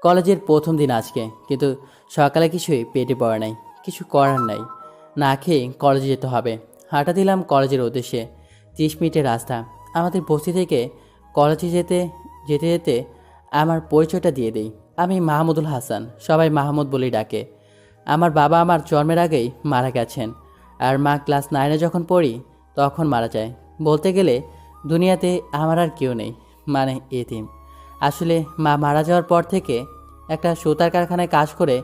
কলেজের প্রথম দিন আজকে, কিন্তু সকালে কিছুই পেটে পড়ে নাই। কিছু করার নাই, না খেয়ে কলেজে যেতে হবে। হাঁটা দিলাম কলেজের উদ্দেশ্যে। 30 মিনিটের রাস্তা। আমাদের বস্তি থেকে কলেজে যেতে যেতে যেতে আমার পরিচয়টা দিয়ে দিই। আমি মাহমুদুল হাসান, সবাই মাহমুদ বলেই ডাকে। আমার বাবা আমার জন্মের আগেই মারা গেছেন, আর মা ক্লাস 9-এ যখন পড়ি তখন মারা যায়। বলতে গেলে দুনিয়াতে আমার আর কেউ নেই, মানে এতিম। আসলে মা মারা যাওয়ার পর থেকে একটা সুতার কারখানায় কাজ করে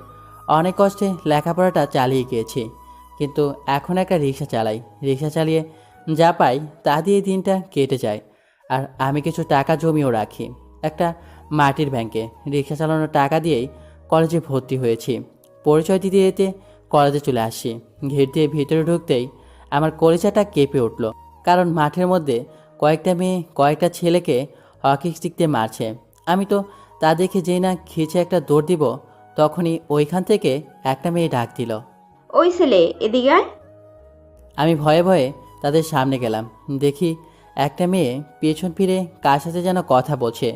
অনেক কষ্টে লেখাপড়াটা চালিয়ে গিয়েছি, কিন্তু এখন একটা রিক্সা চালাই। রিক্সা চালিয়ে যা পাই তা দিয়ে দিনটা কেটে যায়। আর আমি কিছু টাকা জমিয়েও রাখি একটা মাটির ব্যাংকে। রিক্সা চালানোর টাকা দিয়েই কলেজে ভর্তি হয়েছি। পরিচয় দিতে দিতে কলেজে চলে আসি। গেট দিয়ে ভিতরে ঢুকতেই আমার কলিজাটা কেঁপে উঠল, কারণ মাঠের মধ্যে কয়েকটা মেয়ে কয়েকটা ছেলেকে হকি স্টিক দিয়ে মারছে। আমি তো তা দেখে যেই না খিচে একটা দৌড় দিব, তখনই ওইখান থেকে একটা মেয়ে ডাক দিল। ওই ছেলে, এদিকে আয়। আমি ভয়ে ভয়ে তাদের সামনে গেলাম। দেখি একটা মেয়ে পেছন ফিরে কার সাথে যেন কথা বলছে।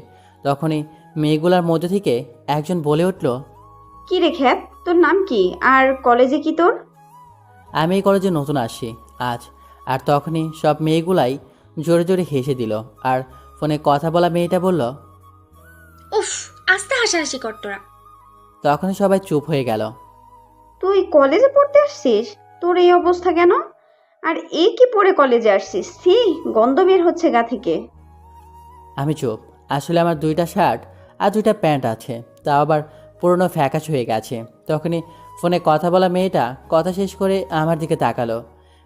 তখনই মেয়েগুলার মধ্যে থেকে একজন বলে উঠল, কি রে খ্যাপ, তোর নাম কি আর কলেজে কি তোর? আমি এই কলেজে নতুন আসছি আজ। আর তখনই সব মেয়েগুলাই জোরে জোরে হেসে দিল। আর ফোনে কথা বলা মেয়েটা বলল। উফ, আস্তে হাসাহাসি কর তোরা। তখনই সবাই চুপ হয়ে গেল। তুই কলেজে পড়তে আসছিস? তোর এই অবস্থা কেন? আর এ কি পরে কলেজে আসছিস? ছি, গন্ধ বের হচ্ছে গা থেকে। আমি চুপ। আসলে আমার 2টা শার্ট আর 2টা প্যান্ট আছে, তাও আবার পুরনো ফ্যাকাশ হয়ে গেছে। তখনই ফোনে কথা বলা মেয়েটা কথা শেষ করে আমার দিকে তাকালো।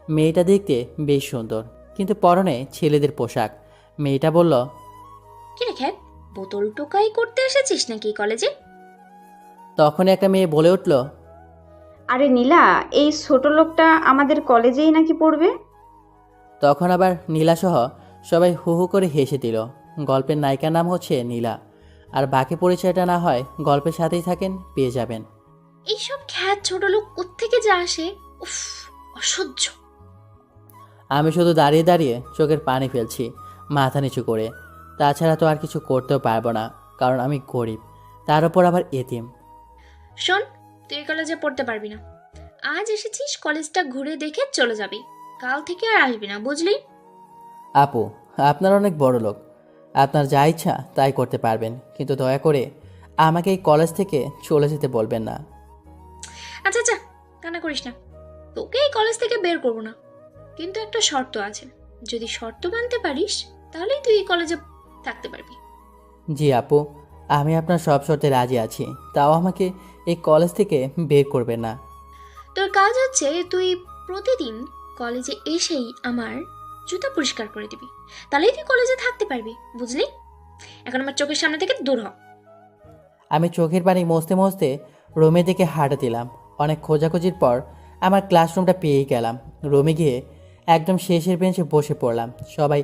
মেয়েটা দেখতে বেশ সুন্দর, কিন্তু পরনে ছেলেদের পোশাক। মেয়েটা বলল, কি রে খ্যাত, বোতল টোকাই করতে এসেছিস নাকি কলেজে? তখনই একটা মেয়ে বলে উঠল। আরে নীলা, এই ছোট লোকটা আমাদের কলেজেই নাকি পড়বে। তখন আবার নীলাসহ সবাই হু হু করে হেসে দিল। গল্পের নায়িকার নাম হচ্ছে নীলা, আর বাকি পরিচয়টা না হয় গল্পের সাথেই থাকেন, পেয়ে যাবেন। এইসব খ্যাত ছোট লোক কোত্থেকে যা আসে, উফ, অসহ্য। আমি শুধু দাঁড়িয়ে দাঁড়িয়ে চোখের পানি ফেলছি, মাথা নিচু করে। তাছাড়া তো আর কিছু করতেও পারবো না, কারণ আমি গরিব, তার উপর আবার এতিম। শোন, তুই এই কলেজে পড়তে পারবি না। আজ এসেছিস, কলেজটা ঘুরে দেখে চলে যাবি। কাল থেকে আর আসবি না, বুঝলি? আপু, আপনার অনেক বড় লোক, আপনার যা ইচ্ছা তাই করতে পারবেন, কিন্তু দয়া করে আমাকে এই কলেজ থেকে চলে যেতে বলবেন না। আচ্ছা আচ্ছা, কান্না করিস না। তোকে এই কলেজ থেকে বের করবো না, কিন্তু একটা শর্ত আছে। যদি শর্ত মানতে পারিস, তাহলেই তুই এই কলেজে থাকতে পারবি। জি আপু, আমি আপনার সব শর্তে রাজি আছি, তাও আমাকে এই কলেজ থেকে বের করবেন না। তোর কাজ হচ্ছে তুই প্রতিদিন কলেজে এসেই আমার জুতা পরিষ্কার করে দিবি, তাহলেই তুই কলেজে থাকতে পারবি, বুঝলি? এখন আমার চোখের সামনে থেকে দূর হ। আমি চোখের পানি মুছতে মুছতে রুমের দিকে হাঁটা দিলাম। অনেক খোঁজাখুঁজির পর আমার ক্লাসরুমটা পেয়ে গেলাম। রুমে গিয়ে একদম শেষের বেঞ্চে বসে পড়লাম। সবাই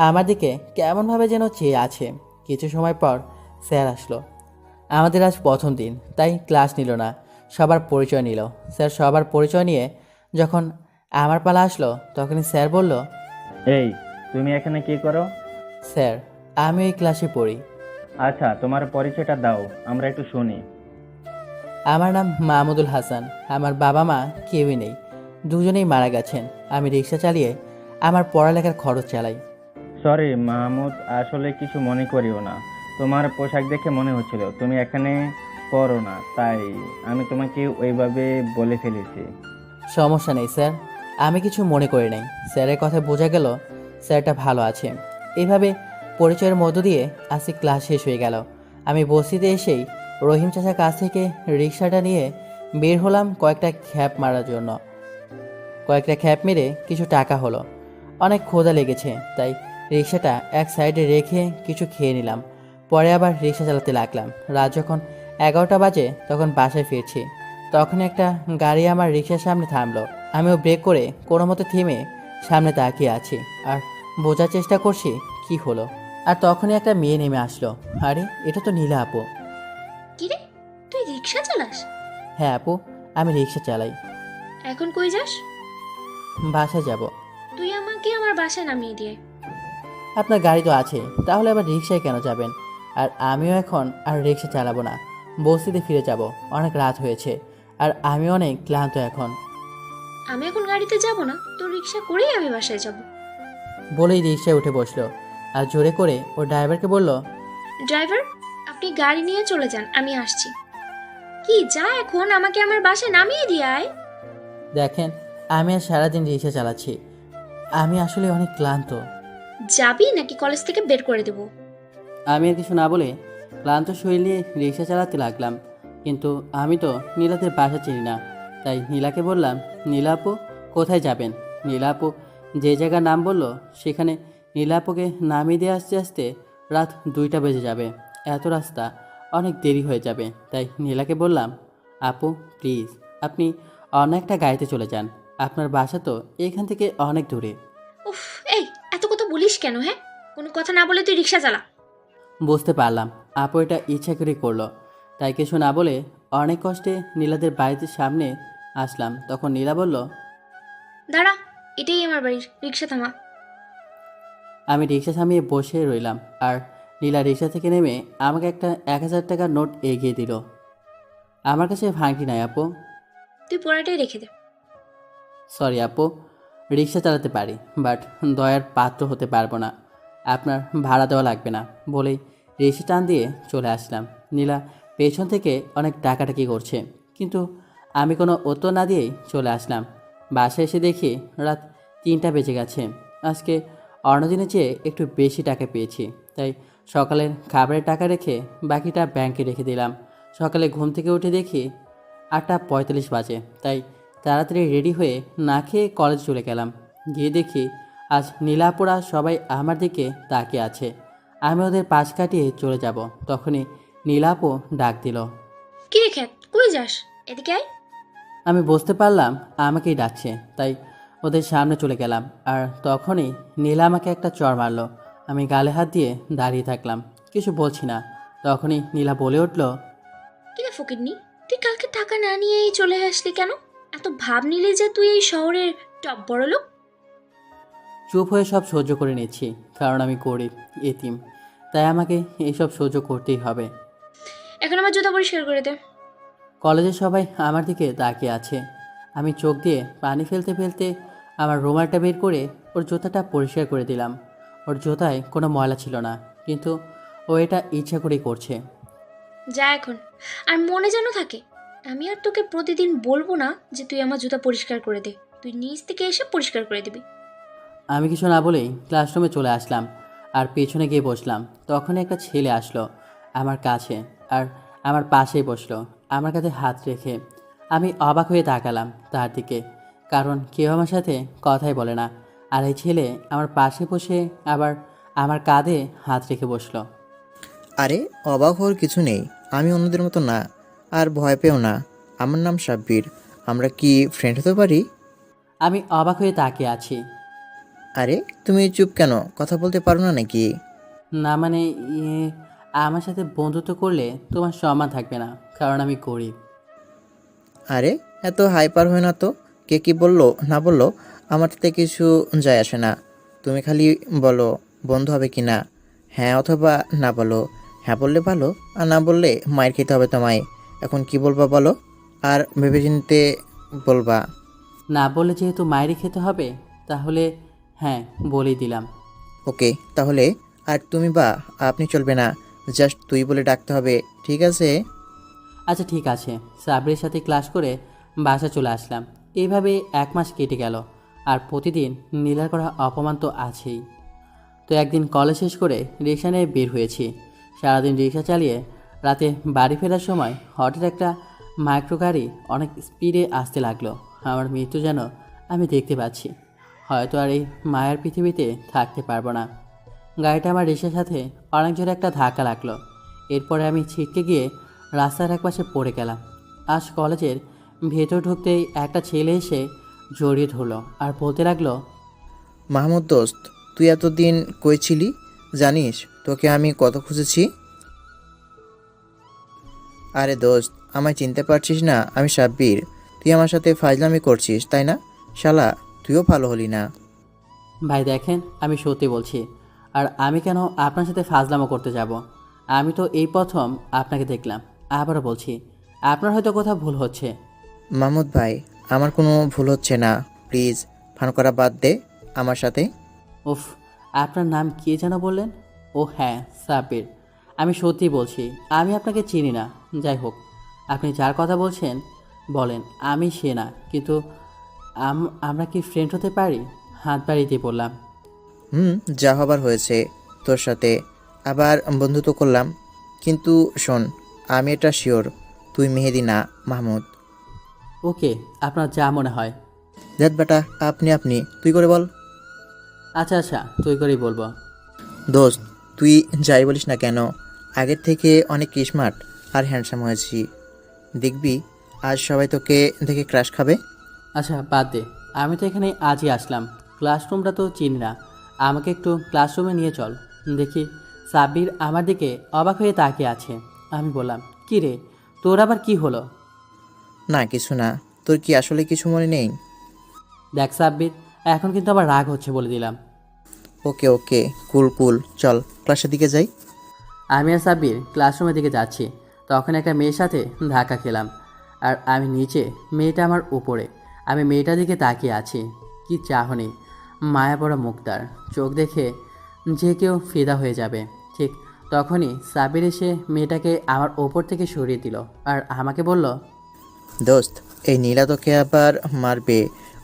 আমার দিকে কেমনভাবে যেন চেয়ে আছে। কিছু সময় পর স্যার আসলো। আমাদের আজ প্রথম দিন, তাই ক্লাস নিল না, সবার পরিচয় নিল। স্যার সবার পরিচয় নিয়ে যখন আমার পালা আসলো, তখনই স্যার বলল, এই, তুমি এখানে কি করো? স্যার, আমি এই ক্লাসে পড়ি। আচ্ছা, তোমার পরিচয়টা দাও, আমরা একটু শুনি। আমার নাম মাহমুদুল হাসান। আমার বাবা মা কেউই নেই, দুজনেই মারা গেছেন। আমি রিক্সা চালিয়ে আমার পড়ালেখার খরচ চালাই। সরি মাহমুদ, আসলে কিছু মনে করিও না। তোমার পোশাক দেখে মনে হচ্ছিল তুমি এখানে পড়ো না, তাই আমি তোমাকে ওইভাবে বলে ফেলেছি। সমস্যা নেই স্যার, আমি কিছু মনে করি নাই। স্যারের কথায় বোঝা গেল স্যারটা ভালো আছে। এইভাবে পরিচয়ের মধ্য দিয়ে আজকে ক্লাস শেষ হয়ে গেল। আমি বস্তিতে এসেই রহিম চাচার কাছ থেকে রিক্সাটা নিয়ে বের হলাম কয়েকটা খ্যাপ মারার জন্য। কয়েকটা খ্যাপ মেরে কিছু টাকা হলো। অনেক ক্ষুধা লেগেছে, তাই রিক্সাটা এক সাইডে রেখে কিছু খেয়ে নিলাম। পরে আবার রিক্সা চালাতে লাগলাম। রাত যখন 11টা বাজে তখন বাসায় ফিরছি। তখন একটা গাড়ি আমার রিক্সার সামনে থামলো। আমিও ব্রেক করে কোনো মতো থেমে সামনে তাকিয়ে আছি আর বোঝার চেষ্টা করছি কি হলো। আর তখনই একটা মেয়ে নেমে আসলো। আরে, এটা তো নীলা আপু। কিরে, তুই রিক্সা চালাস? হ্যাঁ আপু, আমি রিক্সা চালাই। এখন কই যাস? বাসায় যাব। তুই আমাকে আমার বাসায় নামিয়ে দিয়ে। আপনার গাড়ি তো আছে, তাহলে আবার রিক্সায় কেন যাবেন? আর আমিও এখন আর রিক্সা চালাবো না। বস্তিতে ফিরে যাব, অনেক রাত হয়েছে আর আমি অনেক ক্লান্ত এখন। আমি এখন গাড়িতে যাব না, তো রিক্সা করেই আমি বাসায় যাব। বলেই রিকশায় উঠে বসলো আর জোরে করে ও ড্রাইভারকে বলল, ড্রাইভার, আপনি গাড়ি নিয়ে চলে যান, আমি আসছি। কি যা, এখন আমাকে আমার বাসায় নামিয়ে দিয়ে আয়। দেখেন আমি আর সারাদিন রিক্সা চালাচ্ছি, আমি আসলে অনেক ক্লান্ত। যাবি নাকি কলেজ থেকে বের করে দেবো? আমি আর কিছু না বলে ক্লান্ত শরীর নিয়ে রিক্সা চালাতে লাগলাম। কিন্তু আমি তো নীলাদের বাসা চিনি না, তাই নীলাকে বললাম, নীলা আপু কোথায় যাবেন? নীলা আপু যে জায়গার নাম বলল সেখানে নীলা আপুকে নামিয়ে দিয়ে আসতে আসতে রাত 2টা বেজে যাবে। এত রাস্তা অনেক দেরি হয়ে যাবে। তাই নীলাকে বললাম, আপু প্লিজ আপনি অন্য একটা গাড়িতে চলে যান, আপনার বাসা তো এখান থেকে অনেক দূরে। উফ, এই এত কথা বলিস কেন? হ্যাঁ, কোনো কথা না বলে তুই রিক্সা চালা। বুঝতে পারলাম আপু এটা ইচ্ছা করে করলো, তাই কিছু না বলে অনেক কষ্টে নীলাদের বাড়িতে সামনে আসলাম। তখন নীলা বলল, দাঁড়া, এটাই আমার বাড়ির, রিক্সা থামা। আমি রিক্সা থামিয়ে বসে রইলাম আর নীলা রিক্সা থেকে নেমে আমাকে একটা 1000 টাকার নোট এগিয়ে দিল। আমার কাছে ভাঙটি নাই আপু। তুই পড়াটাই রেখে দে। সরি আপু, রিক্সা চালাতে পারি বাট দয়ার পাত্র হতে পারবো না, আপনার ভাড়া দেওয়া লাগবে না বলেই রিক্সা টান দিয়ে চলে আসলাম। নীলা পেছন থেকে অনেক ডাকাডাকি করছে, কিন্তু আমি কোনো উত্তর না দিয়েই চলে আসলাম। বাসায় এসে দেখি রাত 3টা বেজে গেছে। আজকে অন্যদিনের চেয়ে একটু বেশি টাকা পেয়েছি, তাই সকালের খাবারের টাকা রেখে বাকিটা ব্যাংকে রেখে দিলাম। সকালে ঘুম থেকে উঠে দেখি 8টা 45 বাজে, তাই তাড়াতাড়ি রেডি হয়ে না খেয়ে কলেজ চলে গেলাম। গিয়ে দেখি আজ নীলাপুরা সবাই আমার দিকে তাকিয়ে আছে। আমি ওদের পাশ কাটিয়ে চলে যাব, তখনই নীলাপু ডাক দিল। কি রে খ্যাত, কই যাস? এদিকে আয়। আমি বুঝতে পারলাম আমাকেই ডাকছে, তাই ওদের সামনে চলে গেলাম। আর তখনই নীলা আমাকে একটা চড় মারলো। আমি গালে হাত দিয়ে দাঁড়িয়ে থাকলাম, কিছু বলছি না। তখনই নীলা বলে উঠল, কি রে ফকিরনি, তুই কালকে টাকা না নিয়েই চলে আসলি কেন? এত ভাব নিলি যে তুই এই শহরের টপ বড় লোক? চুপ হয়ে সব সহ্য করে নিচ্ছি, কারণ আমি গরিব এতিম, তাই আমাকে এইসব সহ্য করতেই হবে। এখন আমার জুতা পরিষ্কার করে দে। কলেজের সবাই আমার দিকে তাকিয়ে আছে। আমি চোখ দিয়ে পানি ফেলতে ফেলতে আমার রুমালটা বের করে ওর জুতাটা পরিষ্কার করে দিলাম। ওর জুতায় কোনো ময়লা ছিল না, কিন্তু ও এটা ইচ্ছা করেই করছে। যা এখন, আর মনে যেন থাকে, আমি আর তোকে প্রতিদিন বলবো না যে তুই আমার জুতা পরিষ্কার করে দে, তুই নিজ থেকে এসে পরিষ্কার করে দিবি। আমি কিছু না বলেই ক্লাসরুমে চলে আসলাম আর পেছনে গিয়ে বসলাম। তখন একটা ছেলে আসলো আমার কাছে আর আমার পাশেই বসলো, আমার কাছে হাত রেখে। আমি অবাক হয়ে তাকালাম তার দিকে, কারণ কেউ আমার সাথে কথাই বলে না। আর এই ছেলে আমার পাশে বসে আবার আমার কাঁধে হাত রেখে বসলো। আরে অবাক হওয়ার কিছু নেই, আমি অন্যদের মতো না, আর ভয় পেও না। আমার নাম সাব্বির, আমরা কি ফ্রেন্ড হতে পারি? আমি অবাক হয়ে তাকিয়ে আছি। আরে তুমি চুপ কেন, কথা বলতে পারো না নাকি? না মানে ইয়ে, আমার সাথে বন্ধুত্ব করলে তোমার সম্মান থাকবে না, কারণ আমি গরিব। আরে এত হাইপার হয় না তো, কে কি বললো না বললো আমার তাতে কিছু যায় আসে না। তুমি খালি বলো বন্ধু হবে কি না, হ্যাঁ অথবা না বলো। হ্যাঁ বললে ভালো, আর না বললে মায়ের খেতে হবে তোমায়। এখন কি বলবা বলো, আর ভেবেচিন্তে বলবা। না বলে যেহেতু মায়েরই খেতে হবে, তাহলে হ্যাঁ বলেই দিলাম। ওকে, তাহলে আর তুমি বা আপনি চলবে না, জাস্ট তুই বলে ডাকতে হবে, ঠিক আছে? আচ্ছা ঠিক আছে। সাবরির সাথে ক্লাস করে বাসা চলে আসলাম। এইভাবে 1 মাস কেটে গেল, আর প্রতিদিন নীলার করা অপমান তো আছেই। তো একদিন কলেজ শেষ করে রিক্সা নিয়ে বের হয়েছি। সারাদিন রিক্সা চালিয়ে রাতে বাড়ি ফেরার সময় হঠাৎ একটা মাইক্রো গাড়ি অনেক স্পিডে আসতে লাগলো। আমার মৃত্যু যেন আমি দেখতে পাচ্ছি। হয়তো আর এই মায়ার পৃথিবীতে থাকতে পারবো না। গাড়িটা আমার রিক্সার সাথে অনেক জোরে একটা ধাক্কা লাগলো। এরপরে আমি ছিটকে গিয়ে রাস্তার একপাশে পড়ে গেলাম। আজ কলেজের ভেতর ঢুকতেই একটা ছেলে এসে জড়িয়ে ধরলো আর বলতে লাগলো, মাহমুদ দোস্ত, তুই এতদিন কই ছিলি জানিস? তোকে আমি কত খুঁজেছি। আরে দোস্ত, আমায় চিনতে পারছিস না? আমি সাব্বির। তুই আমার সাথে ফাজলামি করছিস তাই না? শালা, তুইও ভালো হলি না। ভাই দেখেন আমি সত্যি বলছি, আর আমি কেন আপনার সাথে ফাজলামো করতে যাব? আমি তো এই প্রথম আপনাকে দেখলাম। আবারও বলছি, আপনার হয়তো কোথাও ভুল হচ্ছে। মাহমুদ ভাই, আমার কোনো ভুল হচ্ছে না, প্লিজ ফান করা বাদ দে আমার সাথে। উফ, আপনার নাম কি যেন বললেন? ও হ্যাঁ, সাব্বির। আমি সত্যি বলছি, আমি আপনাকে চিনি না। যাই হোক, আপনি যার কথা বলছেন বলেন, আমি সে না। কিন্তু আমরা কি ফ্রেন্ড হতে পারি? হাত বাড়িয়ে দিয়ে বললাম। যা হবার হয়েছে তোর সাথে, আবার বন্ধুত্ব করলাম। কিন্তু শোন, আমি এটা শিওর, তুই মেহেদি না, মাহমুদ। ওকে, আপনার যা মনে হয়। দেখ বেটা, আপনি তুই করে বল। আচ্ছা আচ্ছা, তুই করেই বলবো। দোস্ত, তুই যাই বলিস না কেন, আগের থেকে অনেক স্মার্ট আর হ্যান্ডসাম হয়েছি। দেখবি আজ সবাই তোকে দেখে ক্রাশ খাবে। আচ্ছা বাদ দে, আমি তো এখানে আজই আসলাম, ক্লাসরুমটা তো চিনি না। আমাকে একটু ক্লাসরুমে নিয়ে চল। দেখি সাব্বির আমার দিকে অবাক হয়ে তাকিয়ে আছে। আমি বললাম, কি রে, তোর আবার কি হলো? না কিছু না, তোর কি আসলে কিছু মনে নেই? দেখ সাব্বির, এখন কিন্তু আবার রাগ হচ্ছে বলে দিলাম। ওকে ওকে, কুল কুল, চল ক্লাসের দিকে যাই। আমি আর সাব্বির ক্লাসরুমের দিকে যাচ্ছি, তখন একটা মেয়ের সাথে ধাক্কা খেলাম। আর আমি নিচে, মেয়েটা আমার উপরে। আমি মেয়েটার দিকে তাকিয়ে আছি, কি চাহনি, মায়া পড়া মুক্তার চোখ দেখে যে কেউ ফিদা হয়ে যাবে। ঠিক তখনই সাব্বির এসে মেয়েটাকে আমার ওপর থেকে সরিয়ে দিল আর আমাকে বলল, দোস্ত, এই নীলা তোকে আবার মারবে,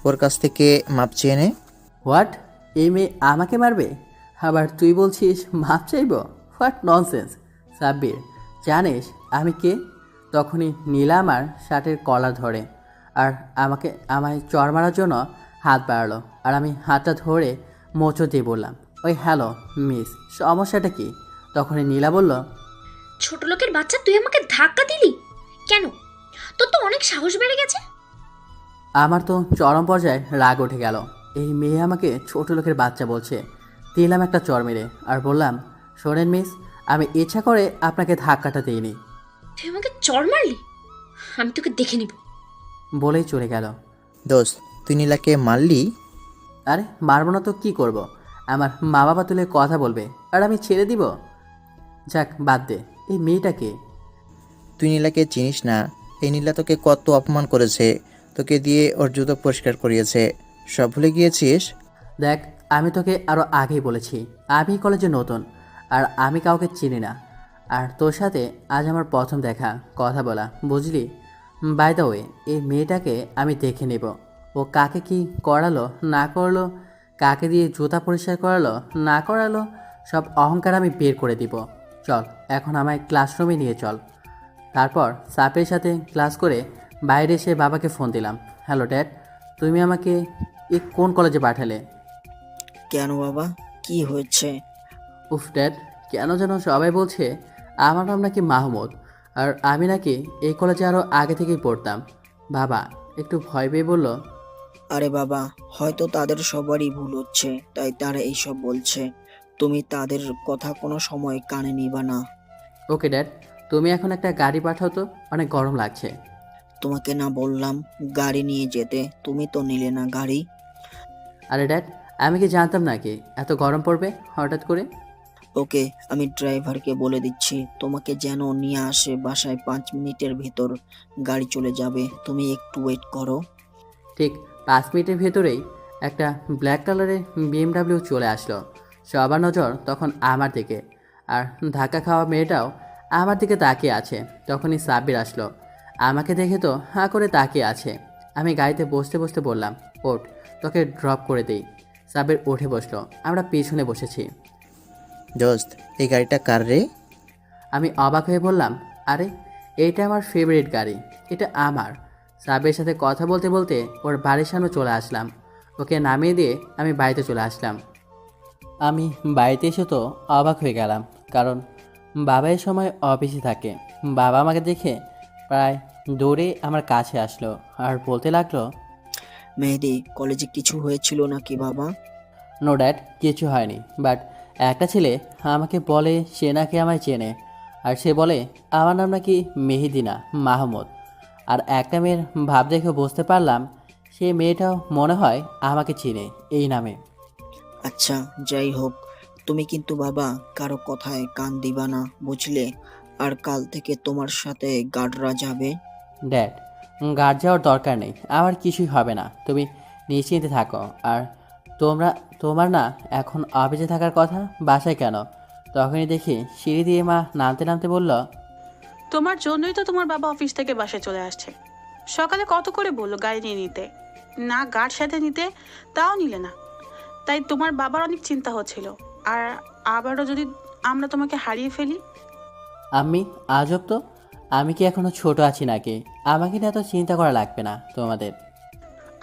ওর কাছ থেকে মাপ চেয়ে নে। হোয়াট? এই মেয়ে আমাকে মারবে? আবার তুই বলছিস মাপ চাইব? What nonsense! সাব্বির, জানিস আমি কে? তখনই নীলা আমার শার্টের কলার ধরে আর আমায় চড় মারার জন্য হাত বাড়ালো। আর আমি হাতটা ধরে মোচড় দিয়ে বললাম, ওই হ্যালো মিস, সমস্যাটা কি? তখনই নীলা বলল, ছোট লোকের বাচ্চা, তুই আমাকে ধাক্কা দিলি কেন? তোর তো অনেক সাহস বেড়ে গেছে। আমার তো চরম পর্যায়ে রাগ উঠে গেল। এই মেয়ে আমাকে ছোট লোকের বাচ্চা বলছে। দিলাম একটা চর মেরে আর বললাম, শোনেন মিস, আমি ইচ্ছা করে আপনাকে ধাক্কাটা দিইনি। তুই আমাকে চড় মারলি, আমি তোকে দেখে নিব। বলেই চলে গেল। দোস্ত, তুই নীলাকে মারলি? আরে মারবো না তো কী করব? আমার মা বাবা তুলে কথা বলবে আর আমি ছেড়ে দিব? যাক বাদ দে, এই মেয়েটাকে। তুই নীলাকে চিনিস না। এই নীলা তোকে কত অপমান করেছে, তোকে দিয়ে ওর জুতো পরিষ্কার করিয়েছে, সব ভুলে গিয়েছিস? দেখ, আমি তোকে আরও আগেই বলেছি, আমি কলেজে নতুন আর আমি কাউকে চিনি না। আর তোর সাথে আজ আমার প্রথম দেখা, কথা বলা, বুঝলি? বাই দ্য ওয়ে, এই মেয়েটাকে আমি দেখে নেব। ও কাকে কি করালো না করলো, কাকে দিয়ে জুতা পরিষ্কার করালো না করালো, সব অহংকার আমি বের করে দিব। চল এখন আমায় ক্লাসরুমে নিয়ে চল। তারপর সাপের সাথে ক্লাস করে বাইরে এসে বাবাকে ফোন দিলাম। হ্যালো ড্যাড, তুমি আমাকে কোন কলেজে পাঠালে? কেন বাবা, কি হয়েছে? উফ ড্যাড, কেন যেন সবাই বলছে আমার নাম নাকি মাহমুদ আর আমি নাকি এই কলেজে আরও আগে থেকেই পড়তাম। বাবা একটু ভয় পেয়ে বলল, আরে বাবা, হয়তো তাদের সবারই ভুল হচ্ছে, তাই তারা এইসব বলছে। তুমি তাদের কথা কোনো সময় কানে নিবা না। ওকে ড্যাড, তুমি এখন একটা গাড়ি পাঠাও তো, অনেক গরম লাগছে। তোমাকে না বললাম গাড়ি নিয়ে যেতে, তুমি তো নিলে না গাড়ি। আরে ড্যাড, আমি কি জানতাম নাকি এত গরম পড়বে হঠাৎ করে? ওকে, আমি ড্রাইভারকে বলে দিচ্ছি তোমাকে যেন নিয়ে আসে বাসায়, 5 মিনিটের ভেতর গাড়ি চলে যাবে, তুমি একটু ওয়েট করো। ঠিক 5 মিনিটের ভেতরেই একটা ব্ল্যাক কালারের BMW চলে আসলো। সবার নজর তখন আমার দিকে, আর ধাক্কা খাওয়া মেয়েটাও আমার দিকে তাকিয়ে আছে। তখনই সাব্বির আসলো, আমাকে দেখে তো হাঁ করে তাকিয়ে আছে। আমি গাড়িতে বসতে বসতে বললাম, ওঠ, তোকে ড্রপ করে দেই। সাব্বির উঠে বসলো, আমরা পিছনে বসেছি। দোস্ত, এই গাড়িটা কার রে? আমি অবাক হয়ে বললাম, আরে এইটা আমার ফেভারিট গাড়ি, এটা আমার। সাবের সাথে কথা বলতে বলতে ওর বাড়ির সামনে চলে আসলাম। ওকে নামিয়ে দিয়ে আমি বাড়িতে চলে আসলাম। আমি বাড়িতে এসে তো অবাক হয়ে গেলাম, কারণ বাবা এই সময় অফিসে থাকে। বাবা আমাকে দেখে প্রায় দৌড়ে আমার কাছে আসলো আর বলতে লাগলো, মেহেদি, কলেজে কিছু হয়েছিল নাকি বাবা? নো ড্যাড, কিছু হয়নি, বাট একটা ছেলে আমাকে বলে সে নাকি আমায় চেনে। আর সে বলে আমার নাম নাকি মেহেদি না, মাহমুদ। আর একটা মেয়ের ভাব দেখে বুঝতে পারলাম সেই মেয়েটাও মনে হয় আমাকে চিনে এই নামে। আচ্ছা, যাই হোক, তুমি কিন্তু বাবা কারো কথায় কান দিবা না, বুঝলে? আর কাল থেকে তোমার সাথে গার্ডরা যাবে। ড্যাড, গার্ড যাওয়ার দরকার নেই, আমার কিছুই হবে না, তুমি নিশ্চিন্তে থাকো। আর তোমার না এখন অফিসে থাকার কথা, বাসায় কেন? তখনই দেখি সিঁড়ি দিয়ে মা নামতে নামতে বলল, তোমার জন্যই তো তোমার বাবা অফিস থেকে বাসায় চলে আসছে। সকালে কত করে বললো গাড়ি নিয়ে নিতে, না গার্ড সাথে নিতে, তাও নিলে না। তাই তোমার বাবার অনেক চিন্তা হচ্ছিল। আর আবারও যদি আমরা তোমাকে হারিয়ে ফেলি। আম্মি আজব তো, আমি কি এখনো ছোট আছি নাকি? আমাকে নিয়ে এত চিন্তা করা লাগবে না তোমাদের।